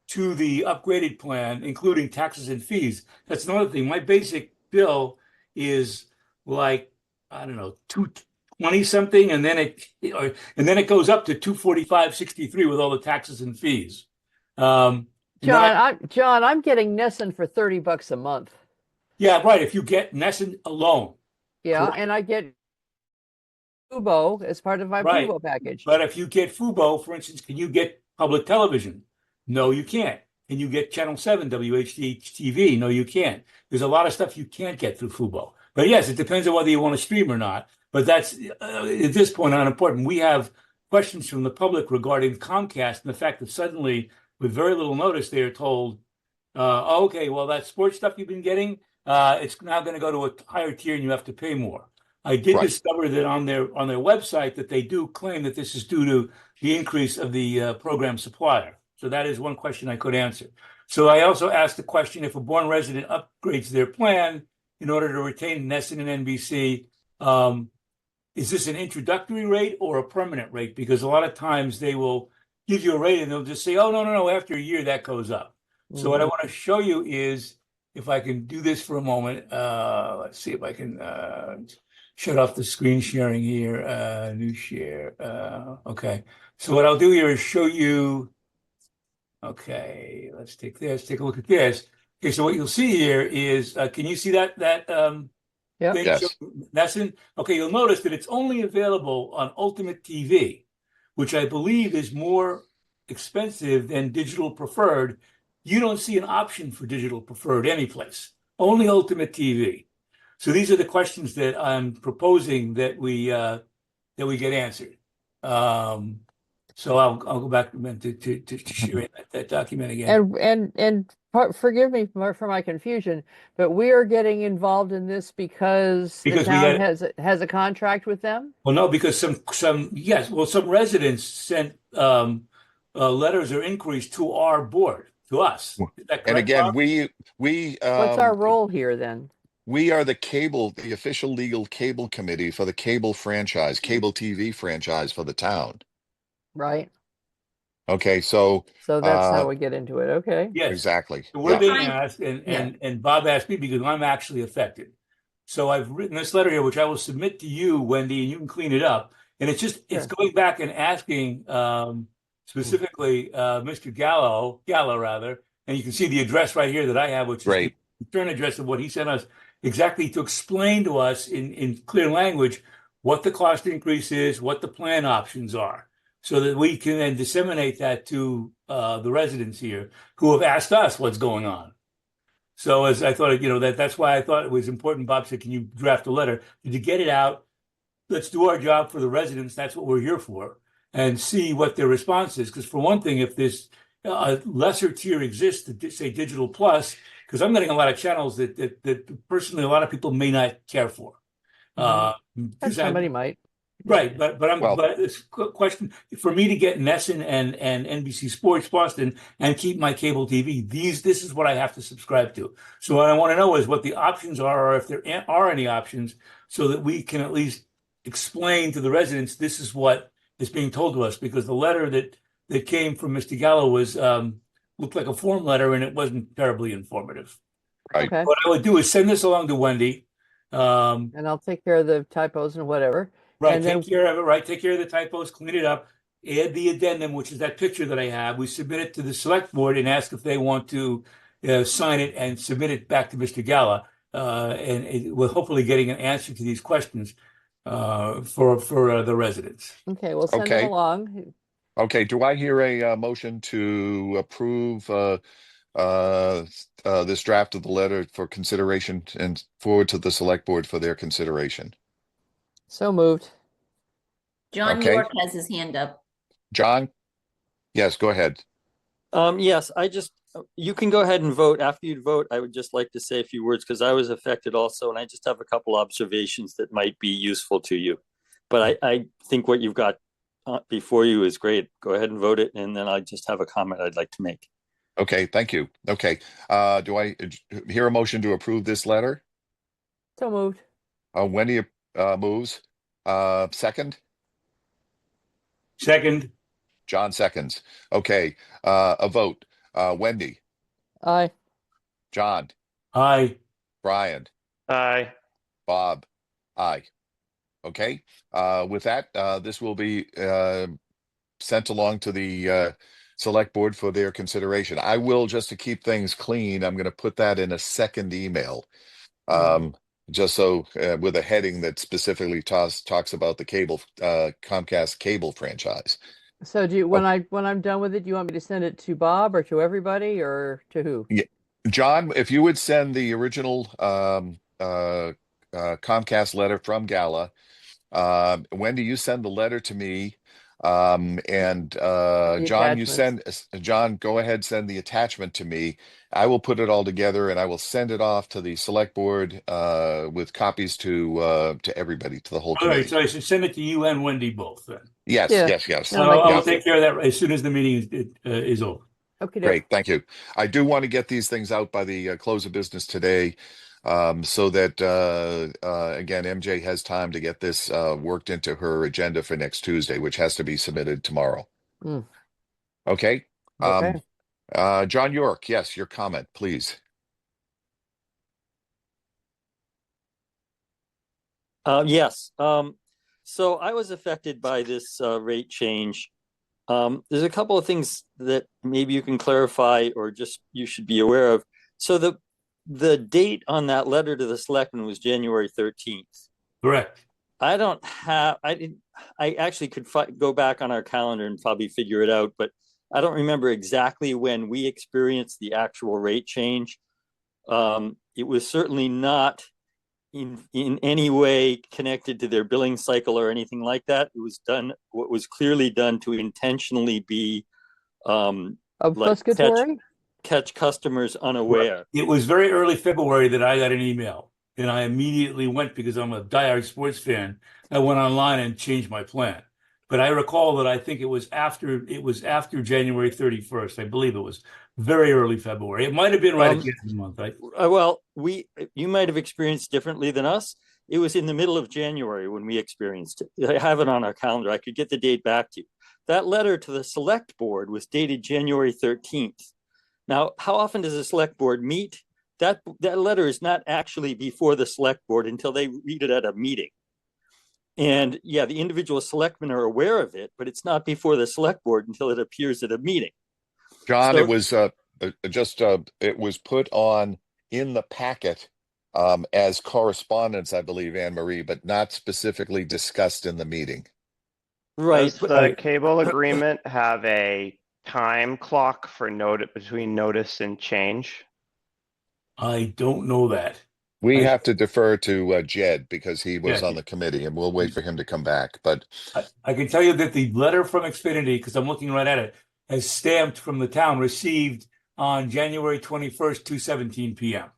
to the upgraded plan, including taxes and fees. That's another thing. My basic bill is like, I don't know, 220 something, and then it goes up to 245.63 with all the taxes and fees. And then John, I'm getting Nessun for $30 a month. yeah, right. If you get Nessun alone, Yeah, correct. and I get Fubo as part of my Right. Fubo package. But if you get Fubo, for instance, can you get public television? No, you can't. Can you get Channel 7 WHD TV? No, you can't. There's a lot of stuff you can't get through Fubo. But yes, it depends on whether you want to stream or not. But that's at this point unimportant. We have questions from the public regarding Comcast and the fact that suddenly, with very little notice, they are told, okay, well, that sports stuff you've been getting, it's now going to go to a higher tier and you have to pay more. I did Right. discover that on their website that they do claim that this is due to the increase of the program supplier. So that is one question I could answer. So I also asked the question, if a Bourne resident upgrades their plan in order to retain Nessun and NBC, is this an introductory rate or a permanent rate? Because a lot of times they will give you a rate and they'll just say, oh, no, after a year that goes up. So what I want to show you is, if I can do this for a moment, let's see if I can shut off the screen sharing here, new share. Okay, so what I'll do here is show you, okay, let's take a look at this. Okay, so what you'll see here is, can you see that Yeah. thing Yes. showing Nessun. Okay, you'll notice that it's only available on Ultimate TV, which I believe is more expensive than digital preferred. You don't see an option for digital preferred anyplace, only Ultimate TV. So these are the questions that I'm proposing that we get answered. So I'll go back to sharing that document again. Forgive me for my confusion, but we are getting involved in this because the Because we town had has a contract with them? Well, no, because some residents sent letters or inquiries to our board, to us. Is that And correct, again, Bob? What's our role here then? we are the official legal cable committee for the cable franchise, cable TV franchise for the town. Right? Okay, so So that's how we get into it. Okay. Yes. exactly. So we're Yeah. being Fine. asked, Yeah. and Bob asked me because I'm actually affected. So I've written this letter here, which I will submit to you, Wendy, and you can clean it up. And it's Sure. going back and asking specifically Mr. Gallo rather, and you can see the address right here that I have, which is the Great. return address of what he sent us, exactly to explain to us in clear language what the cost increase is, what the plan options are, so that we can then disseminate that to the residents here who have asked us what's going on. So as I thought, that's why I thought it was important. Bob said, "Can you draft a letter? Did you get it out? Let's do our job for the residents. That's what we're here for, and see what their response is. Because for one thing, if this lesser tier exists, to say Digital Plus, because I'm getting a lot of channels that personally a lot of people may not care for. And Because somebody might. Right, but Well- it's a question for me to get Nessun and NBC Sports Boston and keep my cable TV. This is what I have to subscribe to. So what I want to know is what the options are, or if there are any options, so that we can at least explain to the residents this is what is being told to us. Because the letter that came from Mr. Gallo was looked like a form letter, and it wasn't terribly informative. Right. Okay. What I would do is send this along to Wendy. And I'll take care of the typos and whatever. Right, And take then- care of it, right? Take care of the typos, clean it up, add the addendum, which is that picture that I have. We submit it to the select board and ask if they want to sign it and submit it back to Mr. Gala. We're hopefully getting an answer to these questions for the residents. Okay, we'll send them Okay. along. Okay, do I hear a motion to approve this draft of the letter for consideration and forward to the select board for their consideration? So moved. John Okay. York has his hand up. John? Yes, go ahead. Yes, you can go ahead and vote. After you vote, I would just like to say a few words because I was affected also, and I just have a couple observations that might be useful to you. But I think what you've got before you is great. Go ahead and vote it, and then I just have a comment I'd like to make. Okay, thank you. Okay, do I hear a motion to approve this letter? So moved. Wendy moves. Second? Second, John seconds. Okay, a vote. Wendy, Aye. John, aye. Brian, Aye. Bob, aye. Okay, with that, this will be sent along to the select board for their consideration. I will, just to keep things clean, I'm going to put that in a second email. Just so with a heading that specifically talks about the cable Comcast cable franchise. So when I'm done with it, do you want me to send it to Bob or to everybody or to who? John, if you would send the original Comcast letter from Gala, Wendy, you send the letter to me, and John, go ahead, send the attachment to me. I will put it all together and I will send it off to the select board with copies to everybody, to the whole All right, committee. so I should send it to you and Wendy both then. Yes, Yeah. yes. No, like I'll this. take care of that as soon as the meeting is over. Okay. Great, thank you. I do want to get these things out by the close of business today, so that again, MJ has time to get this worked into her agenda for next Tuesday, which has to be submitted tomorrow. Mm. Okay. Okay. John York, yes, your comment, please. Yes. So I was affected by this rate change. There's a couple of things that maybe you can clarify or just you should be aware of. So the date on that letter to the selectmen was January 13th. Correct. I don't have, I didn't, I actually could go back on our calendar and probably figure it out, but I don't remember exactly when we experienced the actual rate change. It was certainly not in any way connected to their billing cycle or anything like that. It was done, what was clearly done to intentionally be like Obfuscatory? catch customers unaware. It was very early February that I got an email, and I immediately went, because I'm a diehard sports fan. I went online and changed my plan. But I recall that I think it was after January 31st. I believe it was very early February. It might have been right at the end of the month. Well, you might have experienced differently than us. It was in the middle of January when we experienced it. I have it on our calendar. I could get the date back to you. That letter to the select board was dated January 13th. Now, how often does the select board meet? That letter is not actually before the select board until they read it at a meeting. And yeah, the individual selectmen are aware of it, but it's not before the select board until it appears at a meeting. John, So- it was it was put on in the packet as correspondence, I believe, Anne Marie, but not specifically discussed in the meeting. Right. Does the cable agreement have a time clock for between notice and change? I don't know that. We I- have to defer to Jed because he was Yeah. on the committee, and we'll wait for him to come back. But I can tell you that the letter from Xfinity, because I'm looking right at it, is stamped from the town, received on January 21st, 2:17 p.m.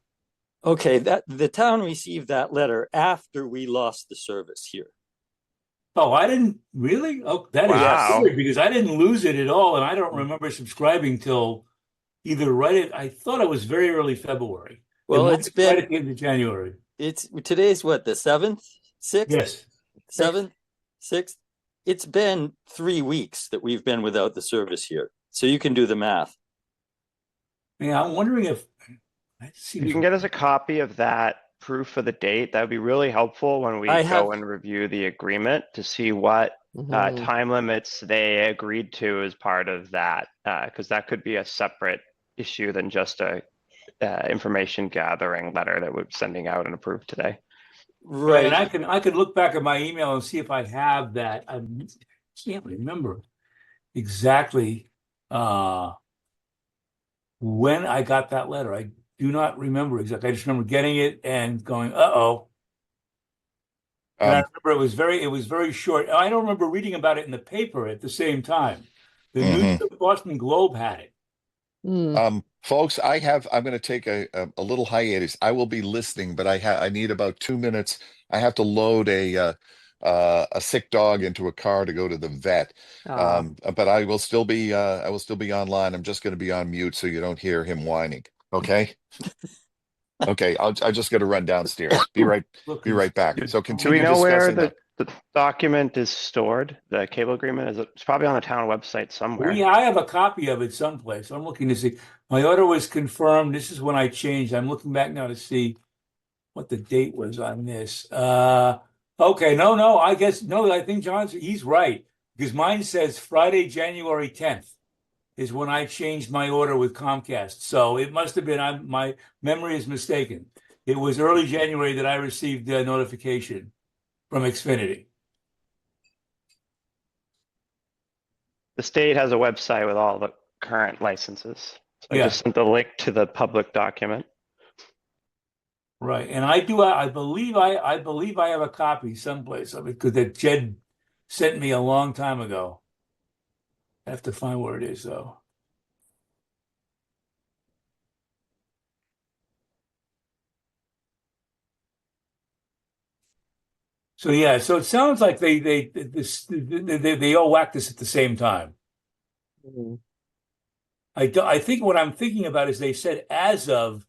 Okay, that the town received that letter after we lost the service here. Oh, I didn't really? Oh, that is Wow. weird, because I didn't lose it at all, and I don't remember subscribing till I thought it was very early February. Well, It might it's be right been at the end of January. today's what, the 7th, 6th, Yes. 7th, 6th. It's been 3 weeks that we've been without the service here. So you can do the math. Yeah, I'm wondering if that If seems you can get us a copy of that proof of the date, that would be really helpful when we I go have- and review the agreement to see what Mhm. time limits they agreed to as part of that, because that could be a separate issue than just a information gathering letter that we're sending out and approved today. Right. And I could look back at my email and see if I have that. I can't remember exactly when I got that letter. I do not remember exactly. I just remember getting it and going, "Uh-oh." And I remember it was very short. I don't remember reading about it in the paper at the same time. The Boston Globe had it. folks, I'm going to take a little hiatus. I will be listening, but I need about 2 minutes. I have to load a sick dog into a car to go to the vet. But I will still be online. I'm just going to be on mute so you don't hear him whining. Okay. Okay. I just got to run downstairs. Be right back. So Do continue we know where discussing the document is stored? The cable agreement it's probably on the town website somewhere. I have a copy of it someplace. I'm looking to see. My order was confirmed. This is when I changed. I'm looking back now to see what the date was on this. Okay, no, I guess no. I think he's right, because mine says Friday, January 10th is when I changed my order with Comcast. So it must have been. My memory is mistaken. It was early January that I received the notification from Xfinity. The state has a website with all the current licenses. So I Yeah. just sent the link to the public document. Right, and I believe I have a copy someplace of it, because that Jed sent me a long time ago. I have to find where it is though. So yeah, so it sounds like they all whacked this at the same time. Mhm. I think what I'm thinking about is they said as of.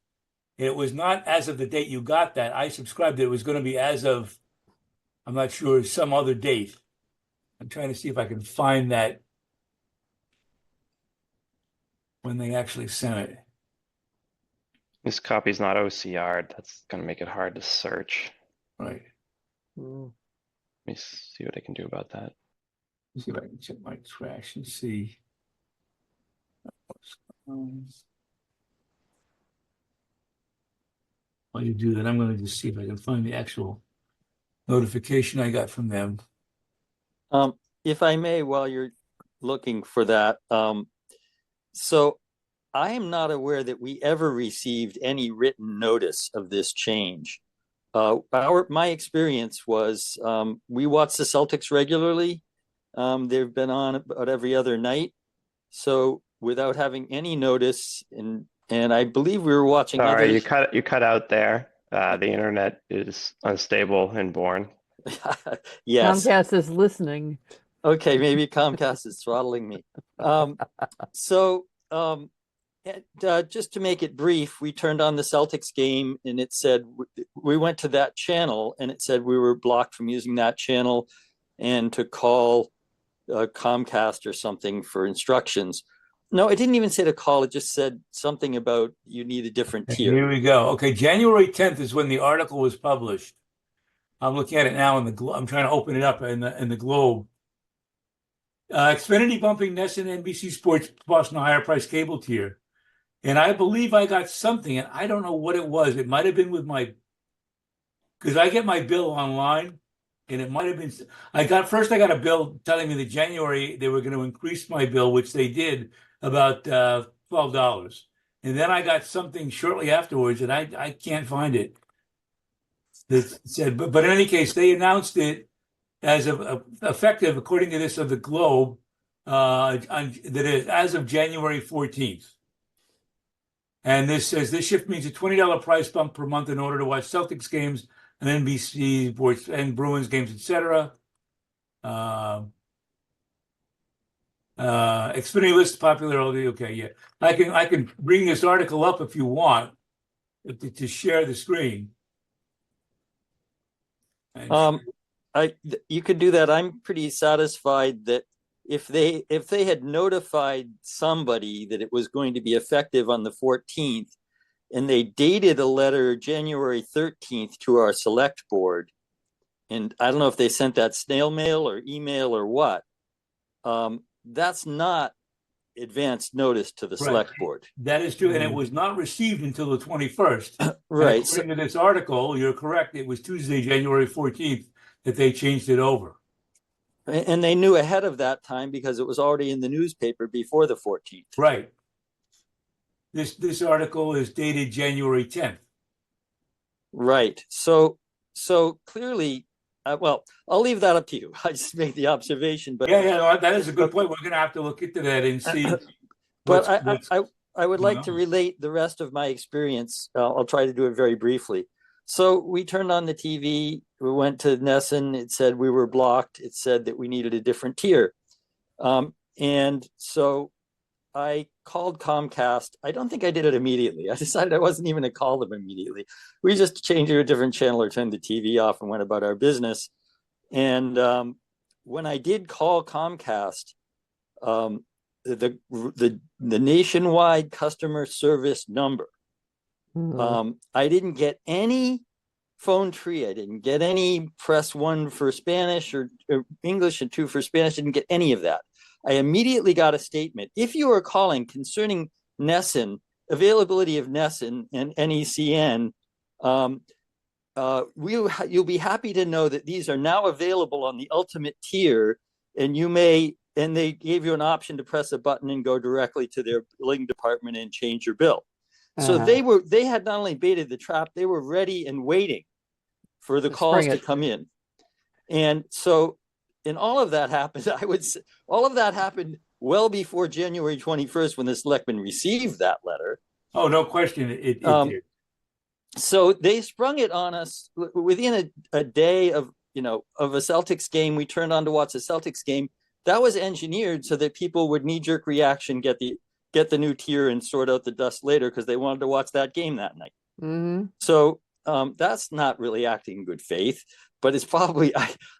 It was not as of the date you got that. I subscribed it was going to be as of, I'm not sure, some other date. I'm trying to see if I can find that when they actually sent it. This copy's not OCR. That's going to make it hard to search. Right. Mhm. Let me see what I can do about that. Let's see if I can check my trash and see. While you do that, I'm going to just see if I can find the actual notification I got from them. If I may, while you're looking for that, so I am not aware that we ever received any written notice of this change. My experience was we watch the Celtics regularly. They've been on about every other night. So without having any notice, and I believe we were watching Sorry, others. you cut out there. The internet is unstable in Bourne. Yes. Comcast is listening. Okay, maybe Comcast is throttling me. Just to make it brief, we turned on the Celtics game and it said we went to that channel and it said we were blocked from using that channel and to call Comcast or something for instructions. No, it didn't even say to call. It just said something about you need a different tier. Here we go. Okay, January 10th is when the article was published. I'm looking at it now in the I'm trying to open it up in the Globe. Xfinity bumping NESN NBC Sports Plus on a higher price cable tier. And I believe I got something, and I don't know what it was. It might have been with because I get my bill online, and it might have been, I got a bill telling me that January they were going to increase my bill, which they did, about $12. And then I got something shortly afterwards, and I can't find it. That said, but in any case, they announced it as effective, according to this of the Globe, that is as of January 14th. And this says this shift means a $20 price bump per month in order to watch Celtics games and NBC Sports and Bruins games, etc. Xfinity lists popularity. Okay, yeah, I can bring this article up if you want to share the screen. You could do that. I'm pretty satisfied that if they had notified somebody that it was going to be effective on the 14th, and they dated a letter January 13th to our select board, and I don't know if they sent that snail mail or email or what, that's not advanced notice to the select board. That is true, and it was not received until the 21st. Right. According to this article, you're correct. It was Tuesday, January 14th, that they changed it over. And they knew ahead of that time because it was already in the newspaper before the 14th. Right. This article is dated January 10th. Right. So clearly, well, I'll leave that up to you. I just make the observation. But no, that is a good point. We're going to have to look into that and see. But I would like to relate the rest of my experience. I'll try to do it very briefly. So we turned on the TV. We went to NESN. It said we were blocked. It said that we needed a different tier. And so I called Comcast. I don't think I did it immediately. I decided I wasn't even going to call them immediately. We just changed to a different channel or turned the TV off and went about our business. And when I did call Comcast, the nationwide customer service number, I didn't get any phone tree. I didn't get any press 1 for Spanish or English and 2 for Spanish. I didn't get any of that. I immediately got a statement. If you are calling concerning NESN, availability of NESN and NECN, you'll be happy to know that these are now available on the ultimate tier, and they gave you an option to press a button and go directly to their billing department and change your bill. So they had not only baited the trap, they were ready and waiting for the calls to come in. And so, and all of that happened, I would say, all of that happened well before January 21st when the selectmen received that letter. Oh, no question. It did. So they sprung it on us within a day of a Celtics game. We turned on to watch a Celtics game. That was engineered so that people would knee-jerk reaction, get the new tier and sort out the dust later because they wanted to watch that game that night. Mm-hmm. So that's not really acting in good faith, but it's probably,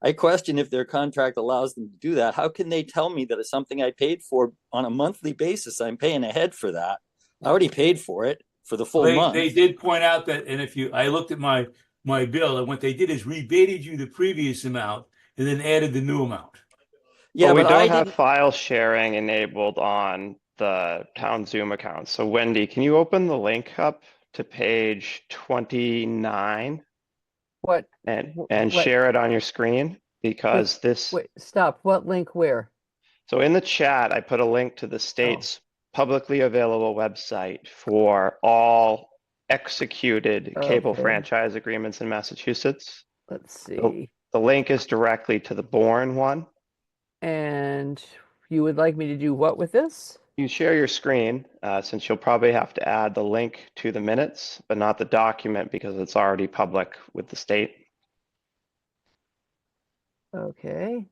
I question if their contract allows them to do that. How can they tell me that it's something I paid for on a monthly basis? I'm paying ahead for that. I already paid for it for the full month. They did point out that, and I looked at my bill, and what they did is rebated you the previous amount and then added the new amount. Yeah, but we don't have file sharing enabled on the town Zoom account. So Wendy, can you open the link up to page 29 What? and What? share it on your screen because this. Wait, stop. What link where? So in the chat, I put a link to the state's publicly available website for all executed cable Okay. franchise agreements in Massachusetts. Let's The, see. the link is directly to the Bourne one. And you would like me to do what with this? You share your screen since you'll probably have to add the link to the minutes, but not the document because it's already public with the state. Okay.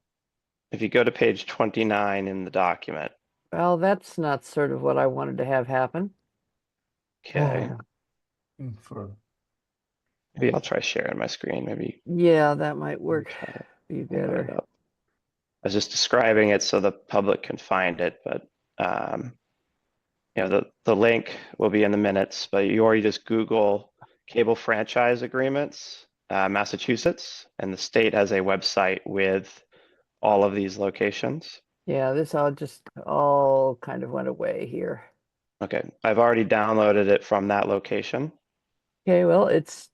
If you go to page 29 in the document. Well, that's not sort of what I wanted to have happen. Okay. For Maybe I'll try sharing my screen. Maybe Yeah, that might work. try to Be open it better. up. I was just describing it so the public can find it, but the link will be in the minutes, but you already just Google cable franchise agreements, Massachusetts, and the state has a website with all of these locations. Yeah, this all kind of went away here. Okay, I've already downloaded it from that location. Okay, well, it's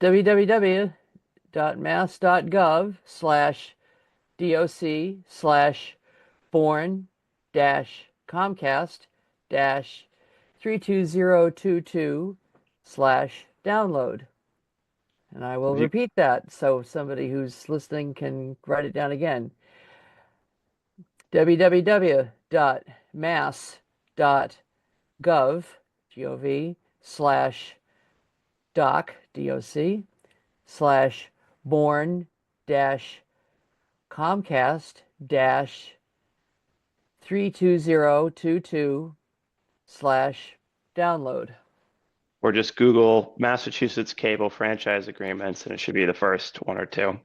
www.mass.gov/doc/Bourne-Comcast-32022/download. And I will If you- repeat that so somebody who's listening can write it down again. www.mass.gov/Bourne-Comcast-32022/download. Or just Google Massachusetts cable franchise agreements, and it should be the first one or two.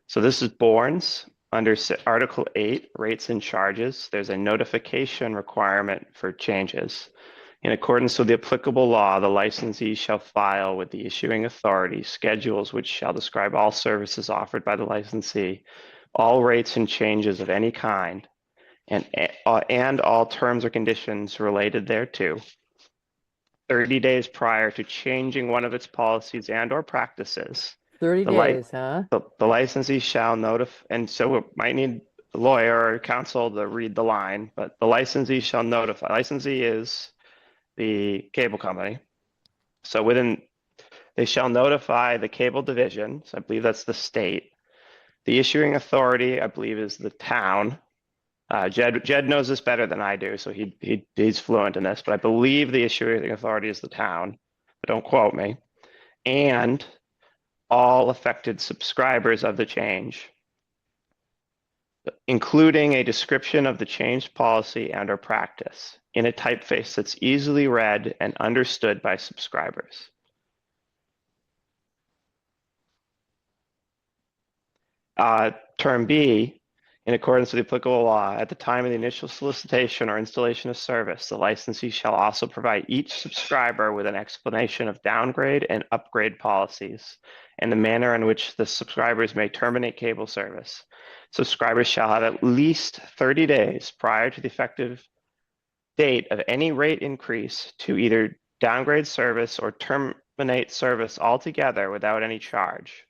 So this is Bourne's under Article 8, rates and charges. There's a notification requirement for changes. In accordance with the applicable law, the licensee shall file with the issuing authority schedules which shall describe all services offered by the licensee, all rates and changes of any kind, and all terms or conditions related thereto, 30 days prior to changing one of its policies and or practices. 30 The days, huh? The licensee shall notify, and so we might need a lawyer or counsel to read the line, but the licensee shall notify. Licensee is the cable company. So they shall notify the cable division. So I believe that's the state. The issuing authority, I believe, is the town. Jed knows this better than I do, so he's fluent in this, but I believe the issuing authority is the town, but don't quote me. And all affected subscribers of the change, including a description of the changed policy and or practice in a typeface that's easily read and understood by subscribers. Term B, in accordance with the applicable law, at the time of the initial solicitation or installation of service, the licensee shall also provide each subscriber with an explanation of downgrade and upgrade policies and the manner in which the subscribers may terminate cable service. Subscribers shall have at least 30 days prior to the effective date of any rate increase to either downgrade service or terminate service altogether without any charge.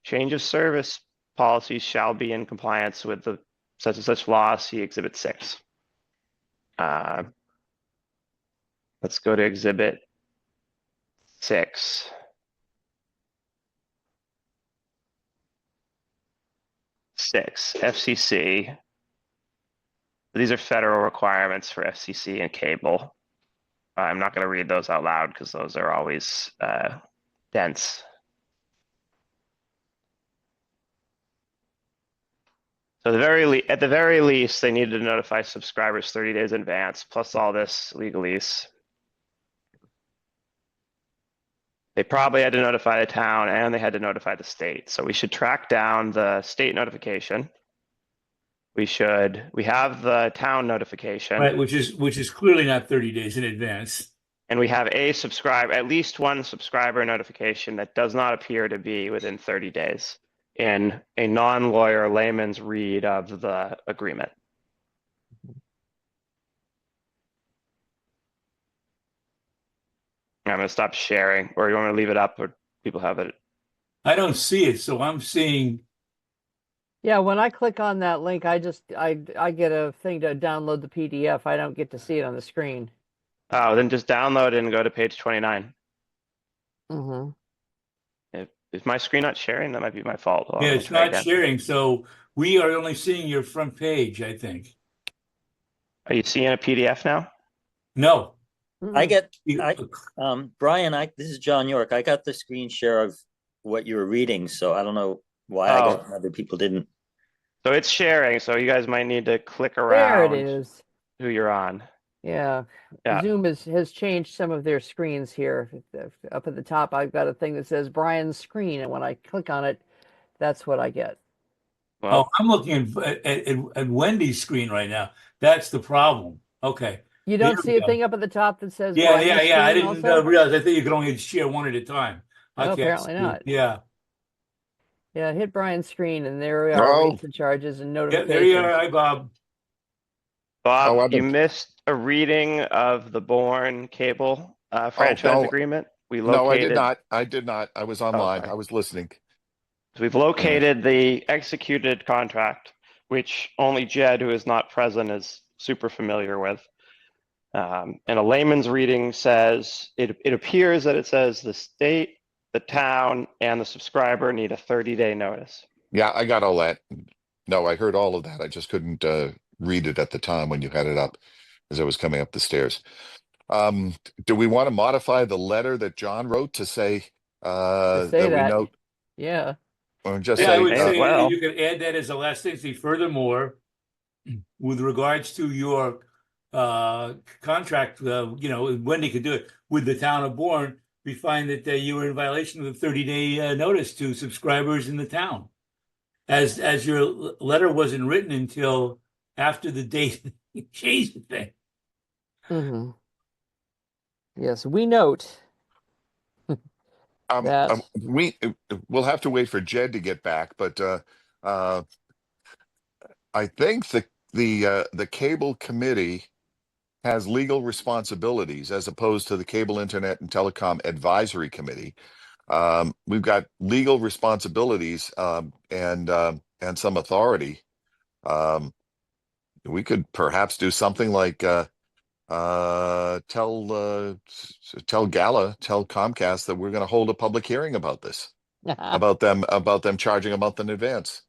Change of service policies shall be in compliance with the such and such law, see Exhibit 6. Let's go to Exhibit 6. 6, FCC. These are federal requirements for FCC and cable. I'm not going to read those out loud because those are always dense. So at the very least, they needed to notify subscribers 30 days in advance, plus all this legalese. They probably had to notify the town and they had to notify the state. So we should track down the state notification. We have the town notification. right, which is clearly not 30 days in advance. And we have at least one subscriber notification that does not appear to be within 30 days in a non-lawyer layman's read of the agreement. I'm gonna stop sharing, or you want me to leave it up, or people have it? I don't see it, so I'm seeing, Yeah, when I click on that link, I get a thing to download the PDF. I don't get to see it on the screen. Oh, then just download it and go to page 29. Mm-hmm. Is my screen not sharing? That might be my fault. Hold on, yeah, let me it's try not again. sharing, so we are only seeing your front page, I think. Are you seeing a PDF now? No. I get, You- Brian, this is John York. I got the screen share of what you were reading, so I don't know why I got it and other people didn't. So it's sharing, so you guys might need to click There it around is. who you're on. Yeah. Yeah. Zoom has changed some of their screens here. Up at the top, I've got a thing that says Brian's screen, and when I click on it, that's what I get. Oh, Well, I'm looking at Wendy's screen right now. That's the problem. Okay. You There don't see we a go. thing up at the top that says Yeah, Brian's yeah. I screen didn't also? realize. I think you could only share one at a time. Oh, Okay, I apparently see. not. Yeah. Yeah, hit Brian's screen, and there we are, Oh, rates and charges and Yeah, there you are. notifications. Hi, Bob. Bob, I've you been. missed a reading of the Bourne Cable Oh franchise no, agreement. We no, I did located, not. I did not. I was oh, online. sorry. I was listening. So we've Yeah. located the executed contract, which only Jed, who is not present, is super familiar with. And a layman's reading says, it appears that it says the state, the town, and the subscriber need a 30-day notice. Yeah, I got all that. No, I heard all of that. I just couldn't read it at the time when you had it up as I was coming up the stairs. Do we want to modify the letter that John wrote to say To say that we that, note, yeah. or just Yeah, I say, would May as say well. you could add that as the last thing. See, furthermore, with regards to your contract, Wendy could do it with the town of Bourne. We find that you were in violation of the 30-day notice to subscribers in the town, as your letter wasn't written until after the date you changed the thing. Mm-hmm. Yes, we note that. we'll have to wait for Jed to get back, but uh, I think the cable committee has legal responsibilities as opposed to the Cable Internet and Telecom Advisory Committee. We've got legal responsibilities and some authority. We could perhaps do something like tell Comcast that we're going to hold a public hearing about this, about them charging a month in advance.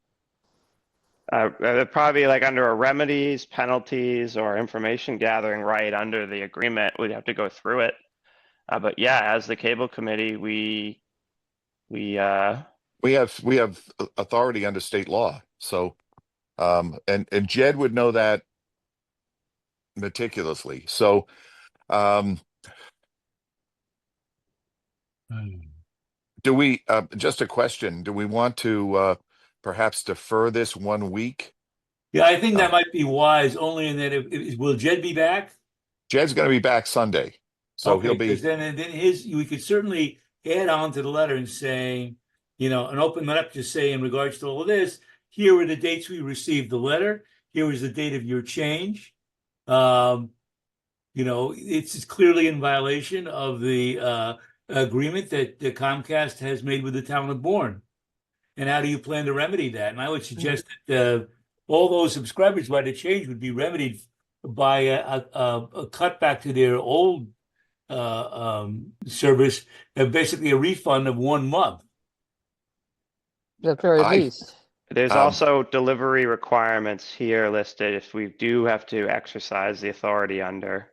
Probably like under a remedies, penalties, or information gathering right under the agreement, we'd have to go through it. But yeah, as the cable committee, we We have authority under state law, so and Jed would know that meticulously. So do we just a question, do we want to perhaps defer this 1 week? Yeah, I think that might be wise, only in that will Jed be back? Jed's going to be back Sunday, so Okay, he'll because be. then we could certainly add on to the letter and say, and open that up to say in regards to all of this, here were the dates we received the letter. Here was the date of your change. It's clearly in violation of the agreement that the Comcast has made with the town of Bourne. And how do you plan to remedy that? And I would suggest that all those subscribers by the change would be remedied by a cutback to their old service, basically a refund of 1 month. At the very I least. there's Um, also delivery requirements here listed if we do have to exercise the authority under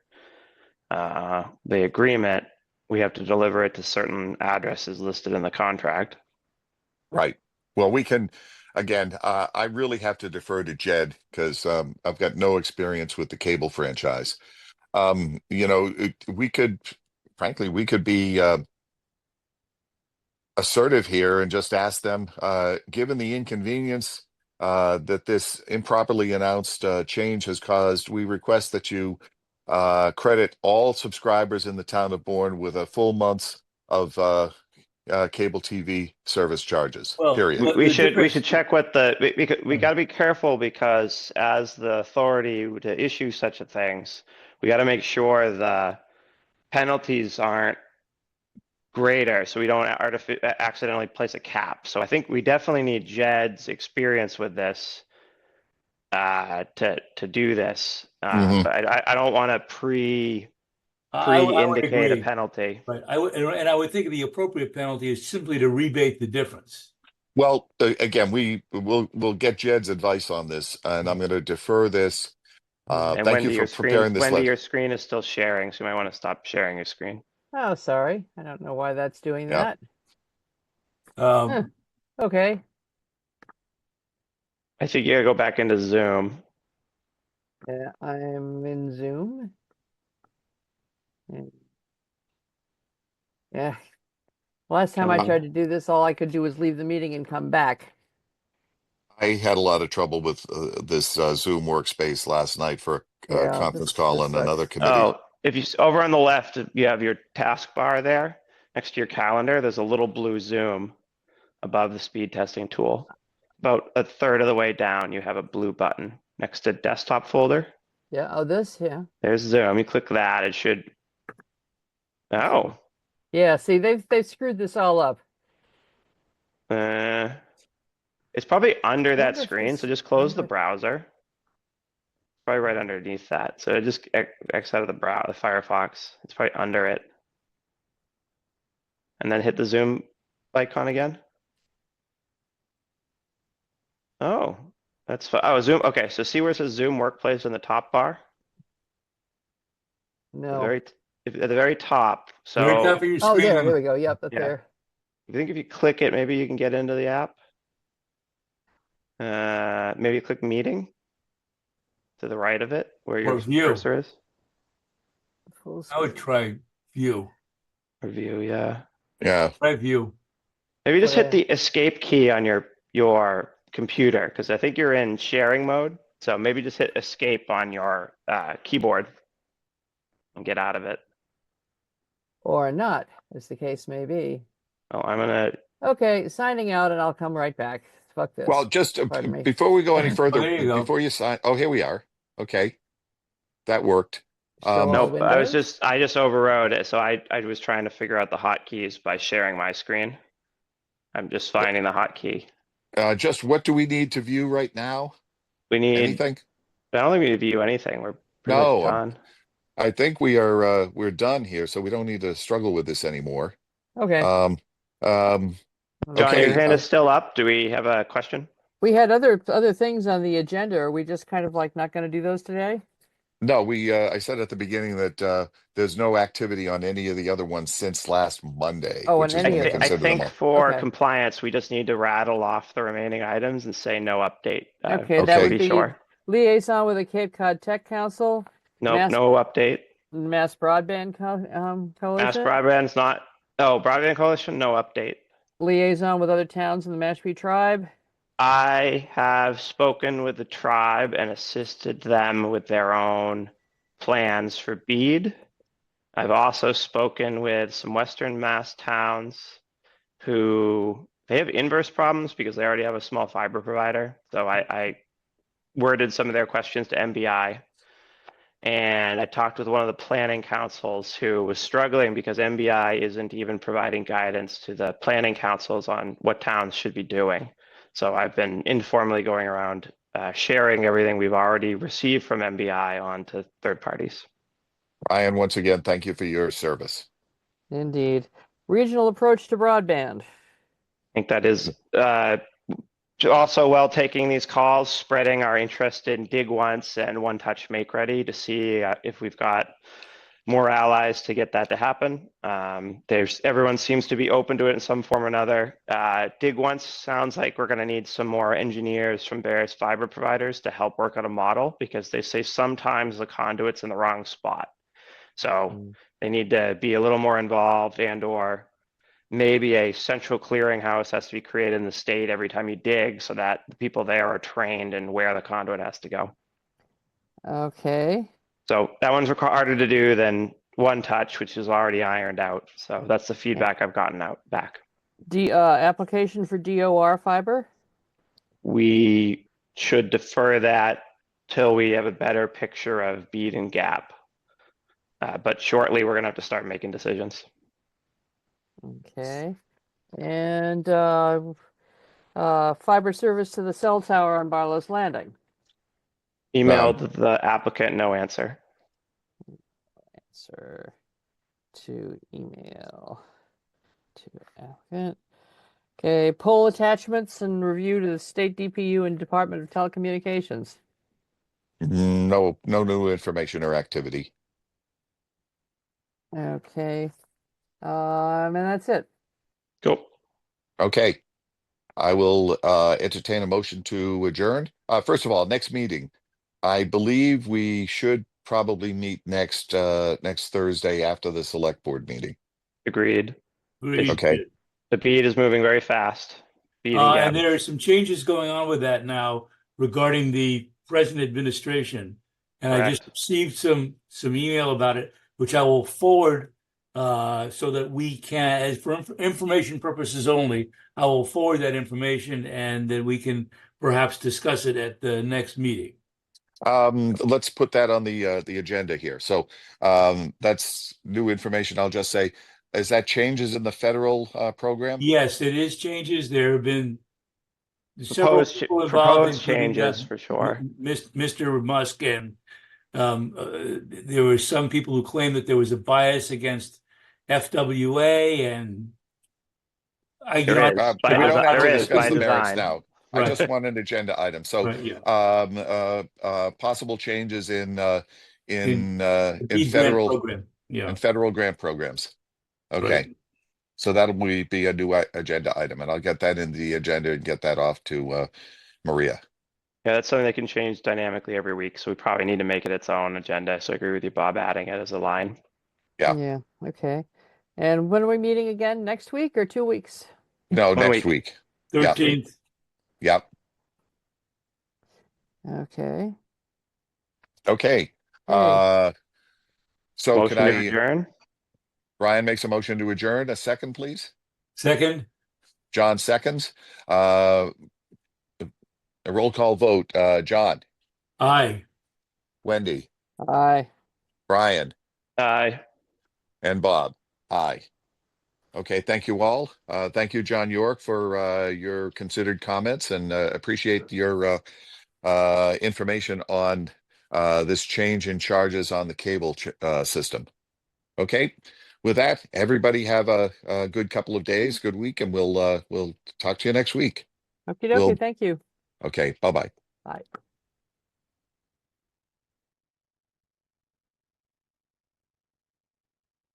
the agreement. We have to deliver it to certain addresses listed in the contract. right. Well, we can, again, I really have to defer to Jed because I've got no experience with the cable franchise. We could, frankly, we could be assertive here and just ask them, given the inconvenience that this improperly announced change has caused, we request that you credit all subscribers in the town of Bourne with a full month's of cable TV service charges, Well, period. We the should difference- check what we got to be careful, because as the authority to issue such a things, we got to make sure the penalties aren't greater, so we don't accidentally place a cap. So I think we definitely need Jed's experience with this to do this. Mhm. But I don't want to I would pre-indicate a agree. penalty. Right. And I would think the appropriate penalty is simply to rebate the difference. Well, again, we'll get Jed's advice on this, and I'm going to defer this. And Thank you for preparing this Wendy, letter. your screen is still sharing, so you might want to stop sharing your screen. Oh, sorry. I don't know why that's doing Yeah. that. Um, Okay. I think you gotta go back into Zoom. Yeah, I'm in Zoom. And- Yeah. Last time I Can we- tried to do this, all I could do was leave the meeting and come back. I had a lot of trouble with this Zoom workspace last night for a Yeah, conference this call sucks. and another committee. Oh, if you over on the left, you have your taskbar there. Next to your calendar, there's a little blue Zoom above the speed testing tool. About a third of the way down, you have a blue button next to desktop folder. Yeah, oh, this, yeah. There's Zoom. You click that, it should. Oh, Yeah, see, they've screwed this all up. it's probably under that Wonder if screen. this- So just close the wonder- browser. Probably right underneath that. So just X out of the browser, Firefox. It's probably under it. And then hit the Zoom icon again. Oh, oh, Zoom. Okay, so see where it says Zoom Workplace in the top bar? No. At the very top. very top So of your Oh, screen. there we go. Yep, up Yeah. there. I think if you click it, maybe you can get into the app. Maybe click Meeting to the right of it, where your Or View. cursor is. Full I would screen. try View. Or View, yeah. Yeah. Try View. Maybe just What hit the Escape key on your computer, because I think you're in sharing mode. So maybe just hit Escape on your keyboard and get out of it. Or not, as the case may be. Oh, I'm gonna. Okay, signing out, and I'll come right back. Fuck this. Well, just Pardon me. before we go any further, there you go. before you sign. Oh, here we are. Okay, that worked. Show all Nope, the I windows? just overrode it. So I was trying to figure out the hotkeys by sharing my screen. I'm just finding the hotkey. Just what do we need to view right now? We need. Anything? I don't think we need to view anything. We're pretty No, much done. I think we're done here, so we don't need to struggle with this anymore. Okay. Um, John, okay, your hand is still up. Do we have a question? We had other things on the agenda. Are we just kind of like not going to do those today? no, I said at the beginning that there's no activity on any of the other ones since last Monday, Oh, which on is any when we of them. I consider them think all. for Okay. compliance, we just need to rattle off the remaining items and say no update. Okay, that to would be be sure. Liaison with the Cape Cod Tech Council, Nope, Mass- no update. Mass Broadband Mass Coalition, Broadband's not. Oh, Broadband Coalition, no update. liaison with other towns in the Mashpee tribe. I have spoken with the tribe and assisted them with their own plans for BEAD. I've also spoken with some Western Mass towns who they have inverse problems because they already have a small fiber provider. So I worded some of their questions to MBI. And I talked with one of the planning councils who was struggling because MBI isn't even providing guidance to the planning councils on what towns should be doing. So I've been informally going around sharing everything we've already received from MBI on to third parties. Ryan, once again, thank you for your service. Indeed. Regional approach to broadband. I think that is also well taking these calls, spreading our interest in Dig Once and One Touch Make Ready to see if we've got more allies to get that to happen. Everyone seems to be open to it in some form or another. Dig Once sounds like we're going to need some more engineers from various fiber providers to help work on a model because they say sometimes the conduit's in the wrong spot. So they need to be a little more involved or maybe a central clearinghouse has to be created in the state every time you dig so that the people there are trained in where the conduit has to go. Okay. So that one's harder to do than One Touch, which is already ironed out. So that's the feedback I've gotten back. Application for DOR fiber. We should defer that till we have a better picture of BEAD and gap. But shortly, we're going to have to start making decisions. Okay. And fiber service to the cell tower on Barlow's Landing. Emailed the applicant, no answer. Answer to email to applicant. Okay, poll attachments and review to the state DPU and Department of Telecommunications. No new information or activity. Okay. And that's it. Cool. Okay. I will entertain a motion to adjourn. First of all, next meeting. I believe we should probably meet next Thursday after the select board meeting. Agreed. Agreed. Okay. The beat is moving very fast. Beating And gap. there are some changes going on with that now regarding the present administration. And I just Correct. received some email about it, which I will forward so that we can, as for information purposes only, I will forward that information and then we can perhaps discuss it at the next meeting. Let's put that on the agenda here. So that's new information. I'll just say, is that changes in the federal program? Yes, it is changes. There have been several people involved, Proposed including changes for sure. Mr. Musk, and there were some people who claimed that there was a bias against FWA, and I There you is. know, By We don't have there to is discuss by the merits design. now. I Right. just want an agenda item. So right, yeah. possible changes in The BEAD grant federal program, yeah, grant programs. Okay. right. So that'll be a new agenda item, and I'll get that in the agenda and get that off to Maria. Yeah, that's something that can change dynamically every week. So we probably need to make it its own agenda. So I agree with you, Bob, adding it as a line. Yeah. Yeah, okay. And when are we meeting again? Next week or 2 weeks? No, 1 next week. week. Yeah. 13th. Yep. Okay. Okay. Hey. So Motion to adjourn. Brian makes a motion to adjourn. A second, please. Second, John seconds. A roll call vote. John, aye. Wendy, Aye. Brian, Aye. and Bob. Aye. Okay, thank you all. Thank you, John York, for your considered comments, and appreciate your information on this change in charges on the cable system. Okay, with that, everybody have a good couple of days, good week, and we'll talk to you next week. Okie dokie, thank you. Okay, bye-bye. Bye.